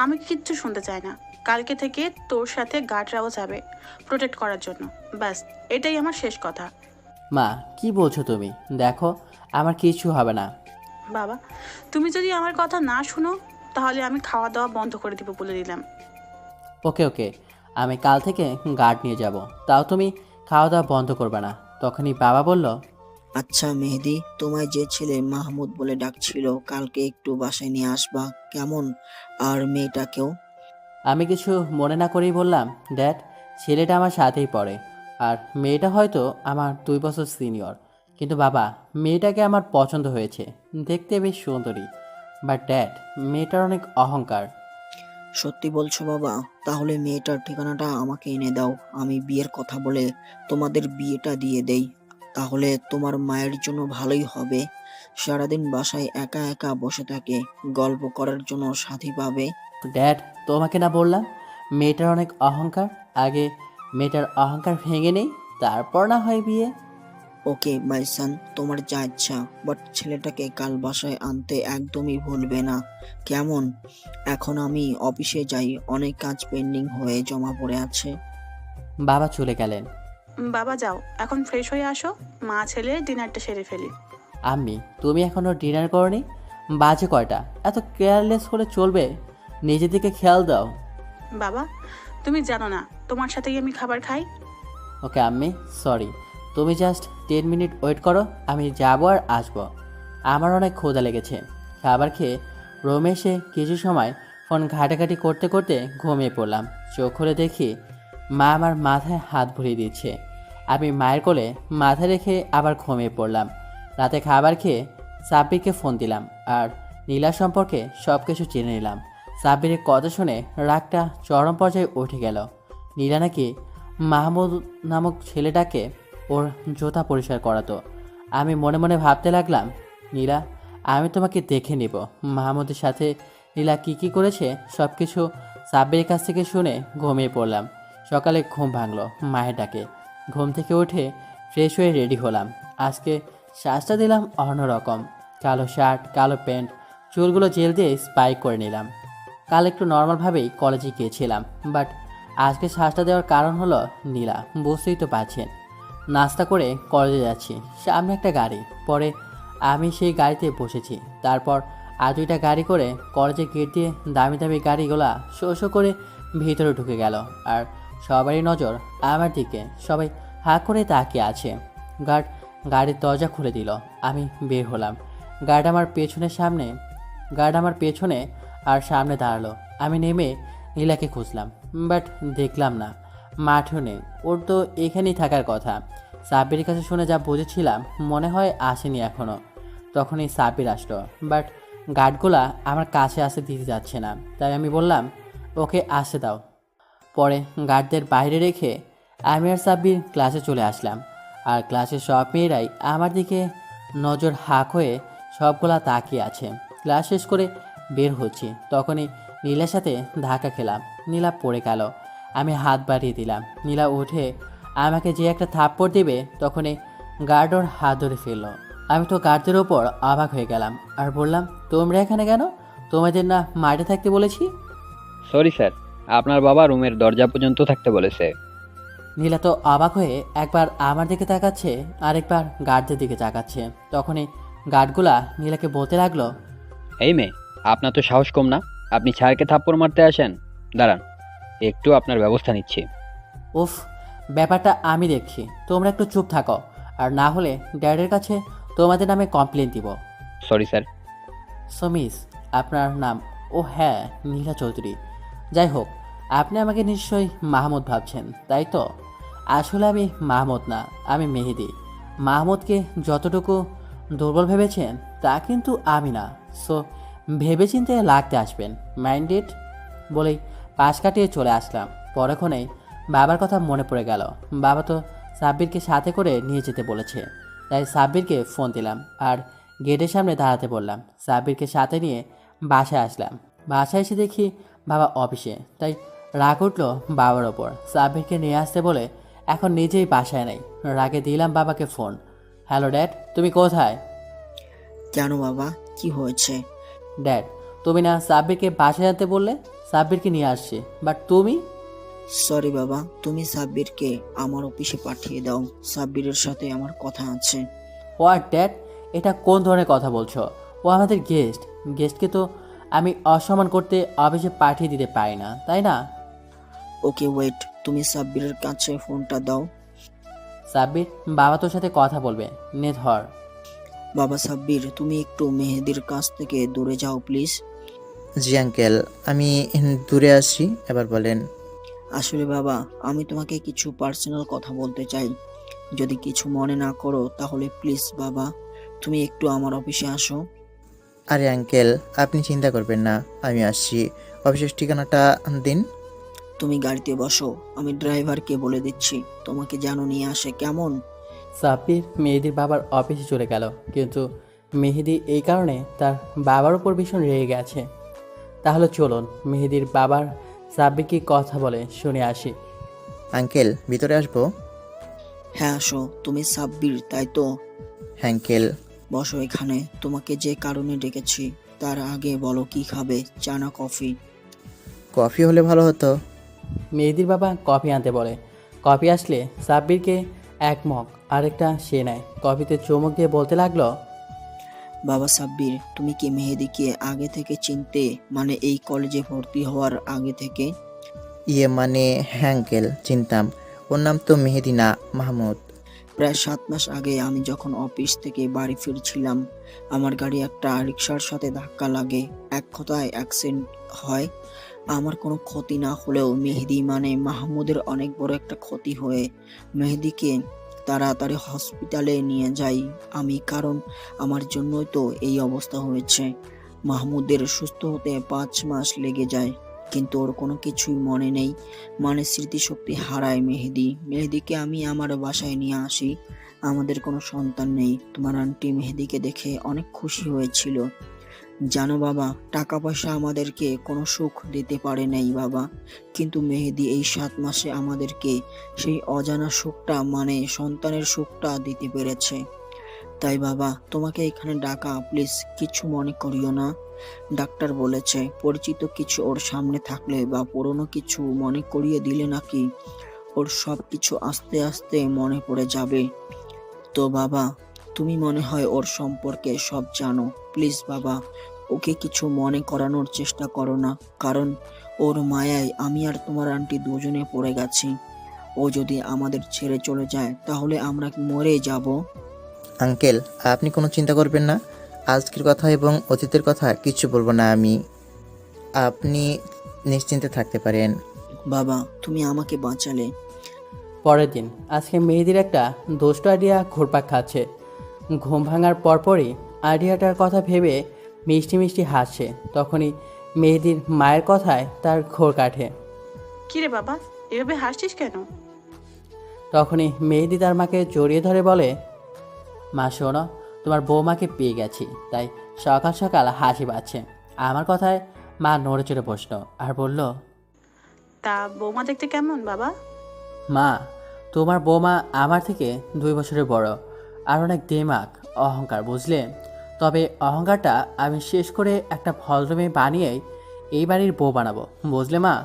আমি কিচ্ছু শুনতে চাই না। কালকে থেকে তোর সাথে গার্ডরাও যাবে প্রোটেক্ট করার জন্য। ব্যাস, এটাই আমার শেষ কথা। মা কি বলছো তুমি? দেখো আমার কিছু হবে না। বাবা, তুমি যদি আমার কথা না শুনো তাহলে আমি খাওয়া দাওয়া বন্ধ করে দিব বলে দিলাম। ওকে ওকে, আমি কাল থেকে গার্ড নিয়ে যাব, তাও তুমি খাওয়া দাওয়া বন্ধ করবে না। তখনই বাবা বলল, আচ্ছা মেহেদি, তোমায় যে ছেলে মাহমুদ বলে ডাকছিল কালকে একটু বাসায় নিয়ে আসবা, কেমন? আর মেয়েটাকেও। আমি কিছু মনে না করেই বললাম, ড্যাড, ছেলেটা আমার সাথেই পড়ে, আর মেয়েটা হয়তো আমার 2 বছর সিনিয়র। কিন্তু বাবা, মেয়েটাকে আমার পছন্দ হয়েছে, দেখতে বেশ সুন্দরী। বাট ড্যাড, মেয়েটার অনেক অহংকার। সত্যি বলছো বাবা? তাহলে মেয়েটার ঠিকানাটা আমাকে এনে দাও, আমি বিয়ের কথা বলে তোমাদের বিয়েটা দিয়ে দেই। তাহলে তোমার মায়ের জন্য ভালোই হবে। সারাদিন বাসায় একা একা বসে থাকে, গল্প করার জন্য সাথী পাবে। ড্যাড, তোমাকে না বললাম মেয়েটার অনেক অহংকার? আগে মেয়েটার অহংকার ভেঙে নেই, তারপর না হয় বিয়ে। ওকে মাই সান, তোমার যা ইচ্ছা, বাট ছেলেটাকে কাল বাসায় আনতে একদমই ভুলবে না, কেমন? এখন আমি অফিসে যাই, অনেক কাজ পেন্ডিং হয়ে জমা পড়ে আছে। বাবা চলে গেলেন। বাবা যাও, এখন ফ্রেশ হয়ে আসো, মা ছেলে ডিনারটা সেরে ফেলি। আম্মি, তুমি এখনো ডিনার করনি? বাজে কয়টা? এত কেয়ারলেস হলে চলবে? নিজের দিকে খেয়াল দাও। বাবা, তুমি জানো না তোমার সাথেই আমি খাবার খাই। ওকে আম্মি, সরি। তুমি জাস্ট 10 মিনিট ওয়েট করো, আমি যাবো আর আসবো। আমার অনেক ক্ষুধা লেগেছে। খাবার খেয়ে রুমে এসে কিছু সময় ফোন ঘাটাঘাটি করতে করতে ঘুমিয়ে পড়লাম। চোখ খুলে দেখি মা আমার মাথায় হাত ভরিয়ে দিচ্ছে। আমি মায়ের কোলে মাথা রেখে আবার ঘুমিয়ে পড়লাম। রাতে খাবার খেয়ে সাব্বিরকে ফোন দিলাম আর নীলা সম্পর্কে সব কিছু জেনে নিলাম। সাব্বিরের কথা শুনে রাগটা চরম পর্যায়ে উঠে গেল। নীলা নাকি মাহমুদ নামক ছেলেটাকে ওর জুতা পরিষ্কার করাতো। আমি মনে মনে ভাবতে লাগলাম, নীলা, আমি তোমাকে দেখে নিব। মাহমুদের সাথে নীলা কী করেছে সব কিছু সাব্বিরের কাছ থেকে শুনে ঘুমিয়ে পড়লাম। সকালে ঘুম ভাঙলো মায়ের ডাকে। ঘুম থেকে উঠে ফ্রেশ হয়ে রেডি হলাম। আজকে শ্বাসটা দিলাম অন্যরকম। কালো শার্ট, কালো প্যান্ট, চুলগুলো জেল দিয়ে স্পাইক করে নিলাম। কাল একটু নর্মালভাবেই কলেজে গিয়েছিলাম, বাট আজকে শ্বাসটা দেওয়ার কারণ হলো নীলা, বুঝতেই তো পারছেন। নাস্তা করে কলেজে যাচ্ছি, সামনে একটা গাড়ি, পরে আমি সেই গাড়িতে বসেছি। তারপর আর 2টা গাড়ি করে কলেজের গেট দিয়ে দামি দামি গাড়িগুলা শো শো করে ভিতরে ঢুকে গেল। আর সবারই নজর আমার দিকে, সবাই হাঁ করে তাকিয়ে আছে। গার্ড গাড়ির দরজা খুলে দিল। আমি বের হলাম। গার্ড আমার পেছনে আর সামনে দাঁড়ালো। আমি নেমে নীলাকে খুঁজলাম, বাট দেখলাম না। মাঠেও নেই, ওর তো এখানেই থাকার কথা। সাব্বিরের কাছে শুনে যা বুঝেছিলাম, মনে হয় আসেনি এখনও। তখনই সাব্বির আসলো, বাট গার্ডগুলা আমার কাছে আসতে দিতে যাচ্ছে না। তাই আমি বললাম, ওকে আসতে দাও। পরে গার্ডদের বাইরে রেখে আমি আর সাব্বির ক্লাসে চলে আসলাম। আর ক্লাসের সব মেয়েরাই আমার দিকে নজর হাঁক হয়ে সবগুলা তাকিয়ে আছে। ক্লাস শেষ করে বের হচ্ছি, তখনই নীলার সাথে ধাক্কা খেলাম। নীলা পড়ে গেল। আমি হাত বাড়িয়ে দিলাম। নীলা উঠে আমাকে যে একটা থাপ্পড় দেবে, তখনই গার্ড ওর হাত ধরে ফেললো। আমি তো গার্ডদের ওপর অবাক হয়ে গেলাম আর বললাম, তোমরা এখানে কেন? তোমাদের না মাঠে থাকতে বলেছি? সরি স্যার, আপনার বাবা রুমের দরজা পর্যন্ত থাকতে বলেছে। নীলা তো অবাক হয়ে একবার আমার দিকে তাকাচ্ছে আর একবার গার্ডদের দিকে তাকাচ্ছে। তখনই গার্ডগুলা নীলাকে বলতে লাগলো, এই মেয়ে, আপনার তো সাহস কম না, আপনি স্যারকে থাপ্পড় মারতে আসেন? দাঁড়ান, একটু আপনার ব্যবস্থা নিচ্ছি। উফ, ব্যাপারটা আমি দেখছি, তোমরা একটু চুপ থাকো, আর না হলে ড্যাডের কাছে তোমাদের নামে কমপ্লেন দিব। Sorry sir. সমিস আপনার নাম? ও হ্যাঁ, নীলা চৌধুরী। যাই হোক, আপনি আমাকে নিশ্চয়ই মাহমুদ ভাবছেন, তাই তো? আসলে আমি মাহমুদ না, আমি মেহেদি। মাহমুদকে যতটুকু দুর্বল ভেবেছেন তা কিন্তু আমি না। সো ভেবেচিন্তে লাগতে আসবেন, মাইন্ডেড। বলেই পাশ কাটিয়ে চলে আসলাম। পরক্ষণেই বাবার কথা মনে পড়ে গেল। বাবা তো সাব্বিরকে সাথে করে নিয়ে যেতে বলেছে, তাই সাব্বিরকে ফোন দিলাম আর গেটের সামনে দাঁড়াতে বললাম। সাব্বিরকে সাথে নিয়ে বাসায় আসলাম। বাসায় এসে দেখি বাবা অফিসে, তাই রাগ উঠলো বাবার ওপর। সাব্বিরকে নিয়ে আসতে বলে এখন নিজেই বাসায় নেই। রাগে দিলাম বাবাকে ফোন। হ্যালো ড্যাড, তুমি কোথায়? কেন বাবা, কি হয়েছে? ড্যাড, তুমি না সাব্বিরকে বাসায় আনতে বললে? সাব্বিরকে নিয়ে আসছি, বাট তুমি? সরি বাবা, তুমি সাব্বিরকে আমার অফিসে পাঠিয়ে দাও, সাব্বিরের সাথে আমার কথা আছে। হোয়াট ড্যাড, এটা কোন ধরনের কথা বলছো? ও আমাদের গেস্ট। গেস্টকে তো আমি অসম্মান করতে অফিসে পাঠিয়ে দিতে পারি না, তাই না? ওকে ওয়েট, তুমি সাব্বিরের কাছে ফোনটা দাও। সাব্বির, বাবা তোর সাথে কথা বলবে, নে ধর। বাবা সাব্বির, তুমি একটু মেহেদির কাছ থেকে দূরে যাও প্লিজ। জি আঙ্কেল, আমি দূরে আসছি। এবার বলেন। আসলে বাবা, আমি তোমাকে কিছু পার্সোনাল কথা বলতে চাই। যদি কিছু মনে না করো তাহলে প্লিজ বাবা, তুমি একটু আমার অফিসে আসো। আরে আঙ্কেল, আপনি চিন্তা করবেন না, আমি আসছি। অফিসের ঠিকানাটা দিন। তুমি গাড়িতে বসো, আমি ড্রাইভারকে বলে দিচ্ছি তোমাকে যেন নিয়ে আসে, কেমন? সাব্বির মেহেদির বাবার অফিসে চলে গেল, কিন্তু মেহেদি এই কারণে তার বাবার উপর ভীষণ রেগে গেছে। তাহলে চলুন মেহেদির বাবার সাব্বির কি কথা বলে শুনে আসি। আঙ্কেল, ভিতরে আসবো? হ্যাঁ আসো, তুমি সাব্বির তাই তো? হ্যাঁ আঙ্কেল। বসো এখানে, তোমাকে যে কারণে ডেকেছি তার আগে বলো কি খাবে, চা না কফি? কফি হলে ভালো হতো। মেহেদির বাবা কফি আনতে বলে। কফি আসলে সাব্বিরকে এক মগ আরেকটা সে নেয়। কফিতে চুমুক দিয়ে বলতে লাগলো, বাবা সাব্বির, তুমি কি মেহেদিকে আগে থেকে চিনতে, মানে এই কলেজে ভর্তি হওয়ার আগে থেকে? ইয়ে মানে হ্যাঁ আঙ্কেল, চিনতাম। ওর নাম তো মেহেদি না, মাহমুদ। প্রায় 7 মাস আগে আমি যখন অফিস থেকে বাড়ি ফিরছিলাম, আমার গাড়ি একটা রিক্সার সাথে ধাক্কা লাগে, এক কথায় অ্যাক্সিডেন্ট হয়। আমার কোনো ক্ষতি না হলেও মেহেদি মানে মাহমুদের অনেক বড় একটা ক্ষতি হয়ে মেহেদিকে তাড়াতাড়ি হসপিটালে নিয়ে যাই আমি, কারণ আমার জন্যই তো এই অবস্থা হয়েছে। মাহমুদের সুস্থ হতে 5 মাস লেগে যায়, কিন্তু ওর কোনো কিছুই মনে নেই, মানে স্মৃতিশক্তি হারায় মেহেদি। মেহেদিকে আমি আমার বাসায় নিয়ে আসি। আমাদের কোনো সন্তান নেই। তোমার আন্টি মেহেদিকে দেখে অনেক খুশি হয়েছিল। জানো বাবা, টাকা পয়সা আমাদেরকে কোনো সুখ দিতে পারে নাই বাবা, কিন্তু মেহেদি এই 7 মাসে আমাদেরকে সেই অজানা সুখটা, মানে সন্তানের সুখটা দিতে পেরেছে। তাই বাবা, তোমাকে এখানে ডাকা, প্লিজ কিছু মনে করিও না। ডাক্তার বলেছে পরিচিত কিছু ওর সামনে থাকলে বা পুরনো কিছু মনে করিয়ে দিলে নাকি ওর সব কিছু আস্তে আস্তে মনে পড়ে যাবে। তো বাবা, তুমি মনে হয় ওর সম্পর্কে সব জানো, প্লিজ বাবা ওকে কিছু মনে করানোর চেষ্টা করো না, কারণ ওর মায়ায় আমি আর তোমার আন্টি দুজনে পড়ে গেছি। ও যদি আমাদের ছেড়ে চলে যায় তাহলে আমরা মরে যাব। আঙ্কেল, আপনি কোনো চিন্তা করবেন না। আজকের কথা এবং অতীতের কথা কিছু বলবো না আমি। আপনি নিশ্চিন্তে থাকতে পারেন। বাবা, তুমি আমাকে বাঁচালে। পরের দিন আজকে মেহেদির একটা দুষ্ট আইডিয়া ঘুরপাক খাচ্ছে। ঘুম ভাঙার পরপরই আইডিয়াটার কথা ভেবে মিষ্টি মিষ্টি হাসছে। তখনই মেহেদির মায়ের কথায় তার ঘোর কাটে। কিরে বাবা, এভাবে হাসছিস কেন? তখনই মেহেদি তার মাকে জড়িয়ে ধরে বলে, মা শোনো, তোমার বৌমাকে পেয়ে গেছি, তাই সকাল সকাল হাসি পাচ্ছে। আমার কথায় মা নড়ে চড়ে বসলো আর বলল, তা বৌমা দেখতে কেমন বাবা? মা, তোমার বৌমা আমার থেকে 2 বছরের বড় আর অনেক দেমাক, অহংকার, বুঝলে? তবে অহংকারটা আমি শেষ করে একটা ভদ্রমেয়ে বানিয়ে এই বাড়ির বউ বানাবো, বুঝলে মা?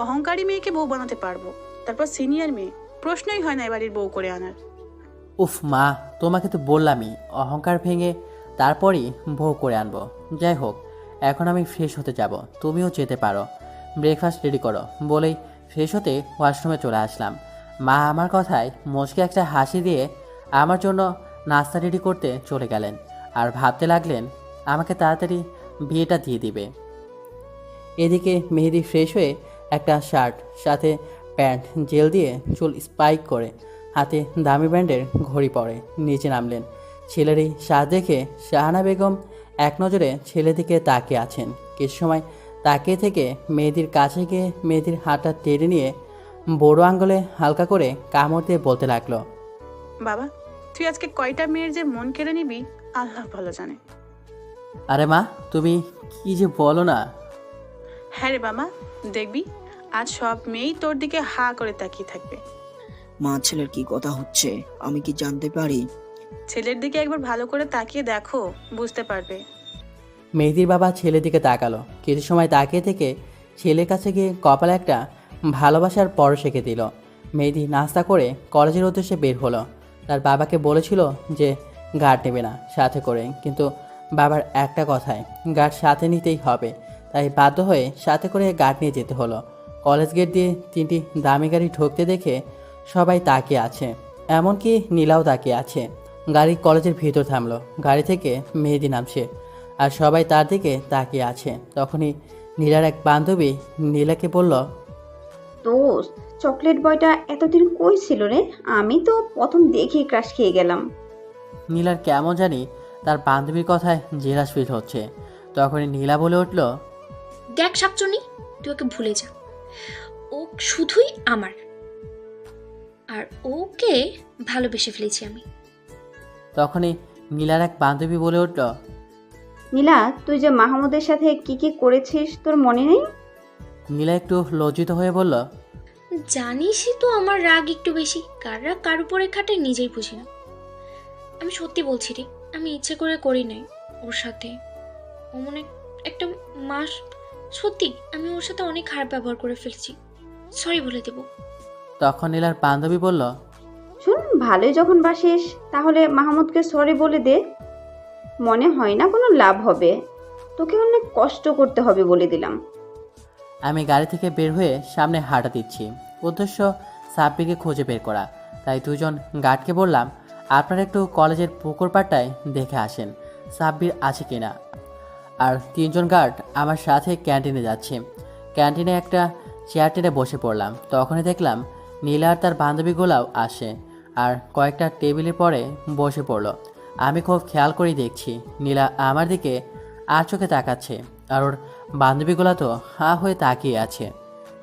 অহংকারী মেয়েকে বউ বানাতে পারবো, তারপর সিনিয়র মেয়ে, প্রশ্নই হয় না এবাড়ির বউ করে আনার। উফ মা, তোমাকে তো বললামই অহংকার ভেঙে তারপরই বউ করে আনবো। যাই হোক, এখন আমি ফ্রেশ হতে যাব, তুমিও যেতে পারো। ব্রেকফাস্ট রেডি করো। বলেই ফ্রেশ হতে ওয়াশরুমে চলে আসলাম। মা আমার কথায় মুচকে একটা হাসি দিয়ে আমার জন্য নাস্তা রেডি করতে চলে গেলেন আর ভাবতে লাগলেন আমাকে তাড়াতাড়ি বিয়েটা দিয়ে দিবে। এদিকে মেহেদি ফ্রেশ হয়ে একটা শার্ট সাথে প্যান্ট জেল দিয়ে চুল স্পাইক করে হাতে দামি ব্র্যান্ডের ঘড়ি পরে নিচে নামলেন। ছেলের এই সাজ দেখে শাহানা বেগম এক নজরে ছেলের দিকে তাকিয়ে আছেন। কিছু সময় তাকিয়ে থেকে মেয়েদির কাছে গিয়ে মেয়েদির হাতটা টেনে নিয়ে বড় আঙ্গুলে হালকা করে কামড় দিয়ে বলতে লাগলো, বাবা, তুই আজকে কয়টা মেয়ের যে মন কেড়ে নিবি আল্লাহ ভালো জানে। আরে মা, তুমি কি যে বলো না। হ্যাঁ রে বাবা, দেখবি আজ সব মেয়েই তোর দিকে হা করে তাকিয়ে থাকবে। মা, ছেলের কি কথা হচ্ছে আমি কি জানতে পারি? ছেলের দিকে একবার ভালো করে তাকিয়ে দেখো, বুঝতে পারবে। মেহেদির বাবা ছেলের দিকে তাকালো। কিছু সময় তাকিয়ে থেকে ছেলের কাছে গিয়ে কপালে একটা ভালোবাসার পরশ এঁকে দিল। মেহেদি নাস্তা করে কলেজের উদ্দেশ্যে বের হলো। তার বাবাকে বলেছিল যে গার্ড নেবে না সাথে করে, কিন্তু বাবার একটা কথায় গার্ড সাথে নিতেই হবে, তাই বাধ্য হয়ে সাথে করে গার্ড নিয়ে যেতে হলো। কলেজ গেট দিয়ে 3টি দামি গাড়ি ঢুকতে দেখে সবাই তাকিয়ে আছে, এমনকি নীলাও তাকিয়ে আছে। গাড়ি কলেজের ভিতর থামলো। গাড়ি থেকে মেহেদি নামছে আর সবাই তার দিকে তাকিয়ে আছে। তখনই নীলার এক বান্ধবী নীলাকে বলল, দোস্ত, চকলেট বয়টা এতদিন কই ছিল রে? আমি তো প্রথম দেখেই ক্রাশ খেয়ে গেলাম। নীলার কেমন জানি তার বান্ধবীর কথায় জেলাস ফিল হচ্ছে। তখনই নীলা বলে উঠল, দেখ শাকচুনি, তুই ওকে ভুলে যা। ও শুধুই আমার, আর ওকে ভালোবেসে ফেলেছি আমি। তখনই নীলার এক বান্ধবী বলে উঠল, নীলা, তুই যে মাহমুদের সাথে কি কি করেছিস তোর মনে নেই? নীলা একটু লজ্জিত হয়ে বলল, জানিসই তো আমার রাগ একটু বেশি, কার রাগ কার উপরে খাটে নিজেই বুঝি না। আমি সত্যি বলছি রে, আমি ইচ্ছে করে করি নাই ওর সাথে। ও মনে একটা মাস, সত্যি আমি ওর সাথে অনেক খারাপ ব্যবহার করে ফেলছি, সরি বলে দেব। তখন নীলার বান্ধবী বলল, শুন, ভালোই যখন বাসিস তাহলে মাহমুদকে সরি বলে দে। মনে হয় না কোনো লাভ হবে, তোকে অনেক কষ্ট করতে হবে বলে দিলাম। আমি গাড়ি থেকে বের হয়ে সামনে হাঁটা দিচ্ছি, উদ্দেশ্য সাব্বিরকে খুঁজে বের করা। তাই দুজন গার্ডকে বললাম, আপনারা একটু কলেজের পুকুর পাড়টায় দেখে আসেন সাব্বির আছে কিনা। আর 3জন গার্ড আমার সাথে ক্যান্টিনে যাচ্ছে। ক্যান্টিনে একটা চেয়ার টেনে বসে পড়লাম। তখনই দেখলাম নীলা আর তার বান্ধবীগুলাও আসে আর কয়েকটা টেবিলের পরে বসে পড়লো। আমি খুব খেয়াল করেই দেখছি নীলা আমার দিকে আর চোখে তাকাচ্ছে আর ওর বান্ধবীগুলো তো হাঁ হয়ে তাকিয়ে আছে।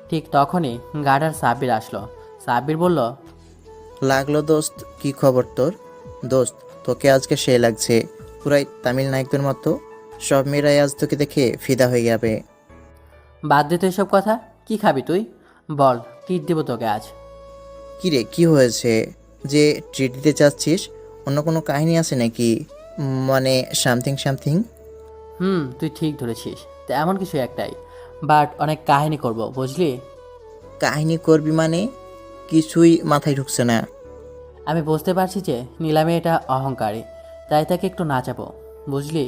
ঠিক তখনই গার্ড আর সাব্বির আসলো। সাব্বির বলল, লাগলো দোস্ত, কি খবর তোর? দোস্ত, তোকে আজকে সে লাগছে, পুরাই তামিল নায়কদের মতো। সব মেয়েরাই আজ তোকে দেখে ফিদা হয়ে যাবে। বাদ দে তো এসব কথা। কি খাবি তুই? বল, ট্রিট দেবো তোকে আজ। কিরে, কি হয়েছে যে ট্রিট দিতে চাচ্ছিস? অন্য কোনো কাহিনী আছে নাকি? মানে সামথিং সামথিং? তুই ঠিক ধরেছিস, তেমন কিছু একটাই, বাট অনেক কাহিনী করব, বুঝলি? কাহিনী করবি মানে? কিছুই মাথায় ঢুকছে না। আমি বুঝতে পারছি যে নীলামে এটা অহংকারী, তাই তাকে একটু নাচাবো, বুঝলি?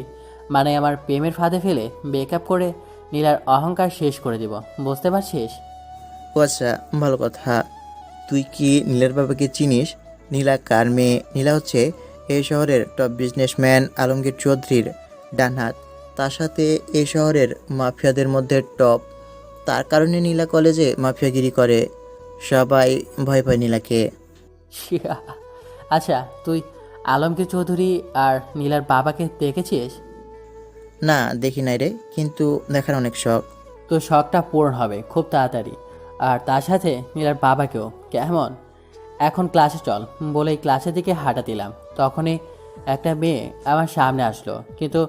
মানে আমার প্রেমের ফাঁদে ফেলে ব্রেকআপ করে নীলার অহংকার শেষ করে দিব, বুঝতে পারছিস? ও আচ্ছা, ভালো কথা। তুই কি নীলার বাবাকে চিনিস? নীলা কার মেয়ে? নীলা হচ্ছে এই শহরের টপ বিজনেসম্যান আলমগীর চৌধুরীর ডান হাত। তার সাথে এই শহরের মাফিয়াদের মধ্যে টপ। তার কারণে নীলা কলেজে মাফিয়াগিরি করে। সবাই ভয় পায় নীলাকে। আচ্ছা, তুই আলমগীর চৌধুরী আর নীলার বাবাকে দেখেছিস? না, দেখি নাই রে, কিন্তু দেখার অনেক শখ। তোর শখটা পূরণ হবে খুব তাড়াতাড়ি, আর তার সাথে নীলার বাবাকেও, কেমন? এখন ক্লাসে চল বলেই ক্লাসের দিকে হাঁটা দিলাম। তখনই একটা মেয়ে আমার সামনে আসলো, কিন্তু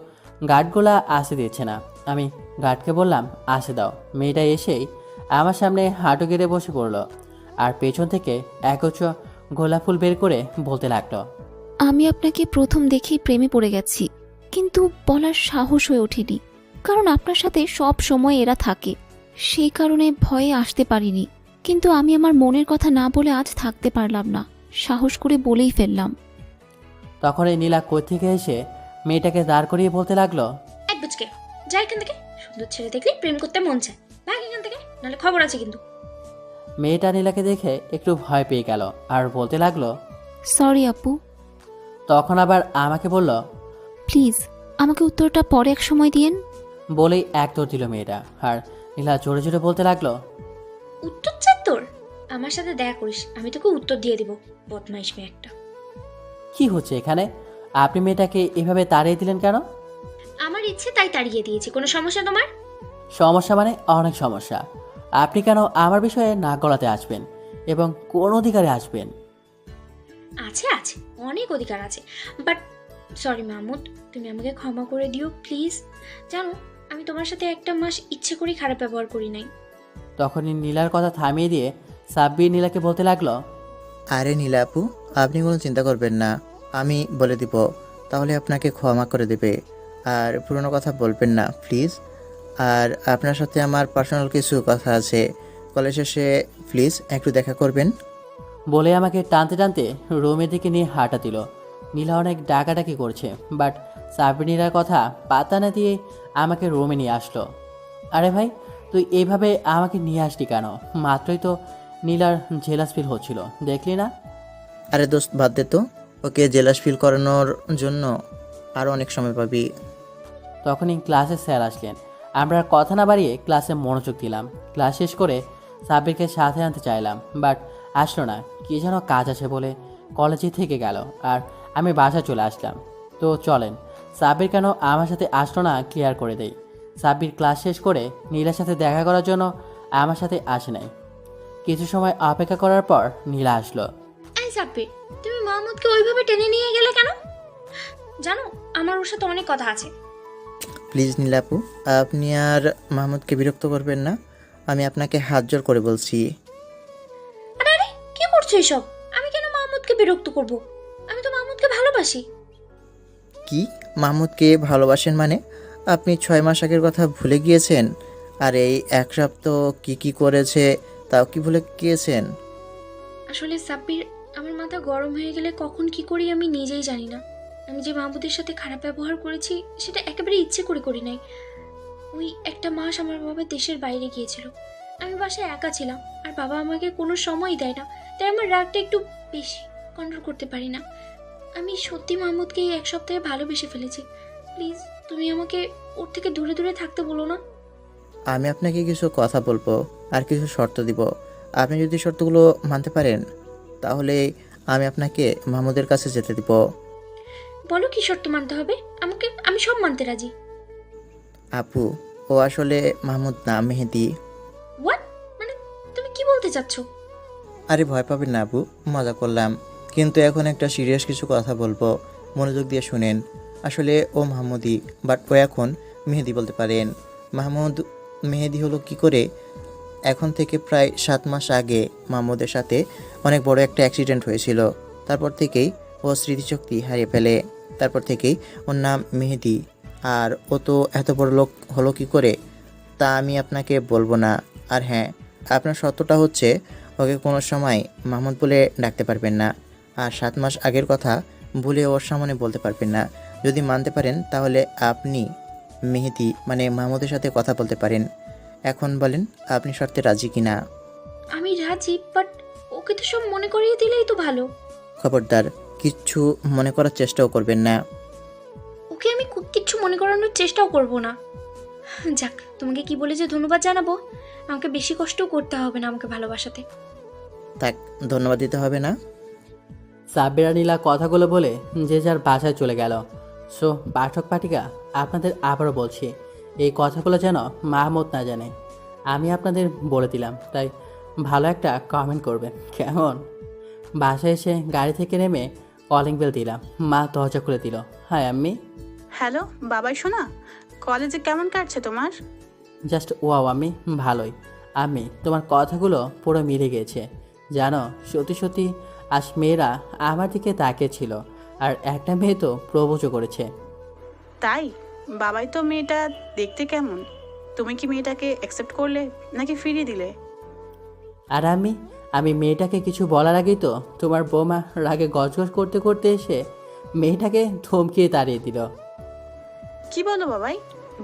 গার্ডগুলা আসতে দিচ্ছে না। আমি গার্ডকে বললাম আসে দাও। মেয়েটা এসেই আমার সামনে হাঁটু গেড়ে বসে পড়লো আর পেছন থেকে একগুচ্ছ গোলাপ ফুল বের করে বলতে লাগলো, আমি আপনাকে প্রথম দেখেই প্রেমে পড়ে গেছি, কিন্তু বলার সাহস হয়ে ওঠেনি, কারণ আপনার সাথে সব সময় এরা থাকে, সেই কারণে ভয়ে আসতে পারিনি। কিন্তু আমি আমার মনের কথা না বলে আজ থাকতে পারলাম না, সাহস করে বলেই ফেললাম। তখন এই নীলা কই থেকে এসে মেয়েটাকে দাঁড় করিয়ে বলতে লাগলো, এক বুঝকে যা এখান থেকে, সুন্দর ছেলে দেখলে প্রেম করতে মন চায়, ভাগ এখান থেকে, নাহলে খবর আছে কিন্তু। মেয়েটা নীলাকে দেখে একটু ভয় পেয়ে গেল আর বলতে লাগলো, সরি আপু। তখন আবার আমাকে বলল, প্লিজ আমাকে উত্তরটা পরে এক সময় দিয়েন। বলেই এক দৌড় দিল মেয়েটা। আর নীলা জোরে জোরে বলতে লাগলো, উত্তর চাই তোর? আমার সাথে দেখা করিস, আমি তোকে উত্তর দিয়ে দিব, বদমাইশ মেয়ে একটা। কি হচ্ছে এখানে? আপনি মেয়েটাকে এভাবে তাড়িয়ে দিলেন কেন? আমার ইচ্ছে তাই তাড়িয়ে দিয়েছি, কোনো সমস্যা তোমার? সমস্যা মানে অনেক সমস্যা। আপনি কেন আমার বিষয়ে নাক গলাতে আসবেন এবং কোন অধিকারে আসবেন? আছে আছে, অনেক অধিকার আছে, বাট সরি মাহমুদ, তুমি আমাকে ক্ষমা করে দিও প্লিজ। জানো, আমি তোমার সাথে একটা মাস ইচ্ছে করেই খারাপ ব্যবহার করি নাই। তখনই নীলার কথা থামিয়ে দিয়ে সাব্বির নীলাকে বলতে লাগলো, আরে নীলা আপু, আপনি কোনো চিন্তা করবেন না, আমি বলে দিব, তাহলে আপনাকে ক্ষমা করে দেবে। আর পুরনো কথা বলবেন না প্লিজ। আর আপনার সাথে আমার পার্সোনাল কিছু কথা আছে, কলেজ শেষে প্লিজ একটু দেখা করবেন। বলে আমাকে টানতে টানতে রুমের দিকে নিয়ে হাঁটা দিল। নীলা অনেক ডাকাডাকি করছে, বাট সাব্বির নীলার কথা পাত্তা না দিয়ে আমাকে রুমে নিয়ে আসলো। আরে ভাই, তুই এইভাবে আমাকে নিয়ে আসলি কেন? মাত্রই তো নীলার জেলাস ফিল হচ্ছিল, দেখলি না? আরে দোস্ত বাদ দে তো, ওকে জেলাস ফিল করানোর জন্য আরও অনেক সময় পাবি। তখনই ক্লাসে স্যার আসলেন। আমরা আর কথা না বাড়িয়ে ক্লাসে মনোযোগ দিলাম। ক্লাস শেষ করে সাব্বিরকে সাথে আনতে চাইলাম, বাট আসলো না। কি যেন কাজ আছে বলে কলেজে থেকে গেল, আর আমি বাসা চলে আসলাম। তো চলেন, সাব্বির কেন আমার সাথে আসলো না ক্লিয়ার করে দেই। সাব্বির ক্লাস শেষ করে নীলার সাথে দেখা করার জন্য আমার সাথে আসে নাই। কিছু সময় অপেক্ষা করার পর নীলা আসলো। এই সাব্বির, তুমি মাহমুদকে ওইভাবে টেনে নিয়ে গেলে কেন? জানো, আমার ওর সাথে অনেক কথা আছে। প্লিজ নীলা আপু, আপনি আর মাহমুদকে বিরক্ত করবেন না, আমি আপনাকে হাত জোর করে বলছি। আরে আরে, কি করছো এসব? আমি কেন মাহমুদকে বিরক্ত করব? আমি তো মাহমুদকে ভালোবাসি। কি মাহমুদকে ভালোবাসেন মানে? আপনি 6 মাস আগের কথা ভুলে গিয়েছেন? আর এই এক সপ্তাহ কি কি করেছে তাও কি ভুলে গিয়েছেন? আসলে সাব্বির, আমার মাথা গরম হয়ে গেলে কখন কি করি আমি নিজেই জানি না। আমি যে মাহমুদের সাথে খারাপ ব্যবহার করেছি সেটা একেবারে ইচ্ছে করে করি নাই। ওই একটা মাস আমার বাবা দেশের বাইরে গিয়েছিল, আমি বাসায় একা ছিলাম, আর বাবা আমাকে কোনো সময়ই দেয় না, তাই আমার রাগটা একটু বেশি, কন্ট্রোল করতে পারি না। আমি সত্যি মাহমুদকে এই এক সপ্তাহে ভালোবেসে ফেলেছি। প্লিজ তুমি আমাকে ওর থেকে দূরে দূরে থাকতে বলো না। আমি আপনাকে কিছু কথা বলবো আর কিছু শর্ত দিব। আপনি যদি শর্তগুলো মানতে পারেন তাহলে আমি আপনাকে মাহমুদের কাছে যেতে দিব। বলো কি শর্ত মানতে হবে আমাকে, আমি সব মানতে রাজি। আপু, ও আসলে মাহমুদ না, মেহেদি। হোয়াট? মানে তুমি কি বলতে চাচ্ছ? আরে ভয় পাবেন না আপু, মজা করলাম। কিন্তু এখন একটা সিরিয়াস কিছু কথা বলবো, মনোযোগ দিয়ে শুনেন। আসলে ও মাহমুদি, বাট ও এখন মেহেদি বলতে পারেন। মাহমুদ মেহেদি হলো কি করে? এখন থেকে প্রায় 7 মাস আগে মাহমুদের সাথে অনেক বড় একটা অ্যাক্সিডেন্ট হয়েছিল। তারপর থেকেই ও স্মৃতিশক্তি হারিয়ে ফেলে। তারপর থেকেই ওর নাম মেহেদি। আর ও তো এত বড় লোক হলো কি করে তা আমি আপনাকে বলবো না। আর হ্যাঁ, আপনার শর্তটা হচ্ছে ওকে কোনো সময় মাহমুদ বলে ডাকতে পারবেন না, আর 7 মাস আগের কথা ভুলে ওর সামনে বলতে পারবেন না। যদি মানতে পারেন তাহলে আপনি মেহেদি মানে মাহমুদের সাথে কথা বলতে পারেন। এখন বলেন আপনি শর্তে রাজি কিনা? আমি রাজি, বাট ওকে তো সব মনে করিয়ে দিলেই তো ভালো। খবরদার, কিচ্ছু মনে করার চেষ্টাও করবেন না। ওকে আমি কিচ্ছু মনে করানোর চেষ্টাও করব না। যাক, তোমাকে কি বলে যে ধন্যবাদ জানাবো, আমাকে বেশি কষ্টও করতে হবে না আমাকে ভালোবাসাতে। থাক, ধন্যবাদ দিতে হবে না। সাব্বির আর নীলা কথাগুলো বলে যে যার বাসায় চলে গেল। সো পাঠক পাঠিকা, আপনাদের আবারও বলছি, এই কথাগুলো যেন মাহমুদ না জানে। আমি আপনাদের বলে দিলাম, তাই ভালো একটা কমেন্ট করবেন কেমন? বাসায় এসে গাড়ি থেকে নেমে কলিং বেল দিলাম। মা দরজা খুলে দিল। হাই আম্মি। হ্যালো বাবাই শোনা, কলেজে কেমন কাটছে তোমার? জাস্ট ওয়াও আম্মি, ভালোই। আমি তোমার কথাগুলো পুরো মিলে গিয়েছে। জানো, সত্যি সত্যি আজ মেয়েরা আমার দিকে তাকিয়েছিল, আর একটা মেয়ে তো প্রপোজও করেছে। তাই? বাবাই তো মেয়েটা দেখতে কেমন? তুমি কি মেয়েটাকে অ্যাকসেপ্ট করলে নাকি ফিরিয়ে দিলে? আর আমি মেয়েটাকে কিছু বলার আগেই তো তোমার বৌমা রাগে গজগজ করতে করতে এসে মেয়েটাকে ধমকিয়ে তাড়িয়ে দিল। কি বলো বাবাই,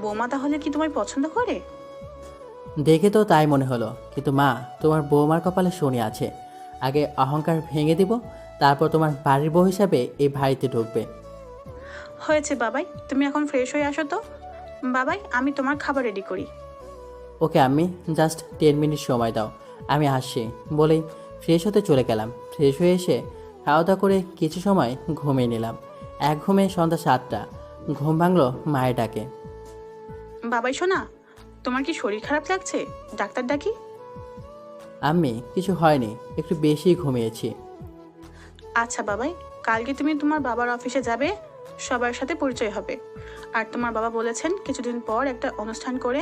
বৌমা তাহলে কি তোমায় পছন্দ করে? দেখে তো তাই মনে হলো, কিন্তু মা, তোমার বৌমার কপালে শনি আছে। আগে অহংকার ভেঙে দিব, তারপর তোমার বাড়ির বউ হিসাবে এই বাড়িতে ঢুকবে। হয়েছে বাবাই, তুমি এখন ফ্রেশ হয়ে আসো তো। বাবাই, আমি তোমার খাবার রেডি করি। ওকে আম্মি, জাস্ট 10 মিনিট সময় দাও, আমি আসছি বলেই ফ্রেশ হতে চলে গেলাম। ফ্রেশ হয়ে এসে খাওয়া দাওয়া করে কিছু সময় ঘুমিয়ে নিলাম। এক ঘুমে সন্ধ্যা 7টা। ঘুম ভাঙলো মায়ের ডাকে। বাবাই শোনা, তোমার কি শরীর খারাপ লাগছে? ডাক্তার ডাকি? আম্মি কিছু হয়নি, একটু বেশি ঘুমিয়েছি। আচ্ছা বাবাই, কালকে তুমি তোমার বাবার অফিসে যাবে, সবার সাথে পরিচয় হবে। আর তোমার বাবা বলেছেন কিছুদিন পর একটা অনুষ্ঠান করে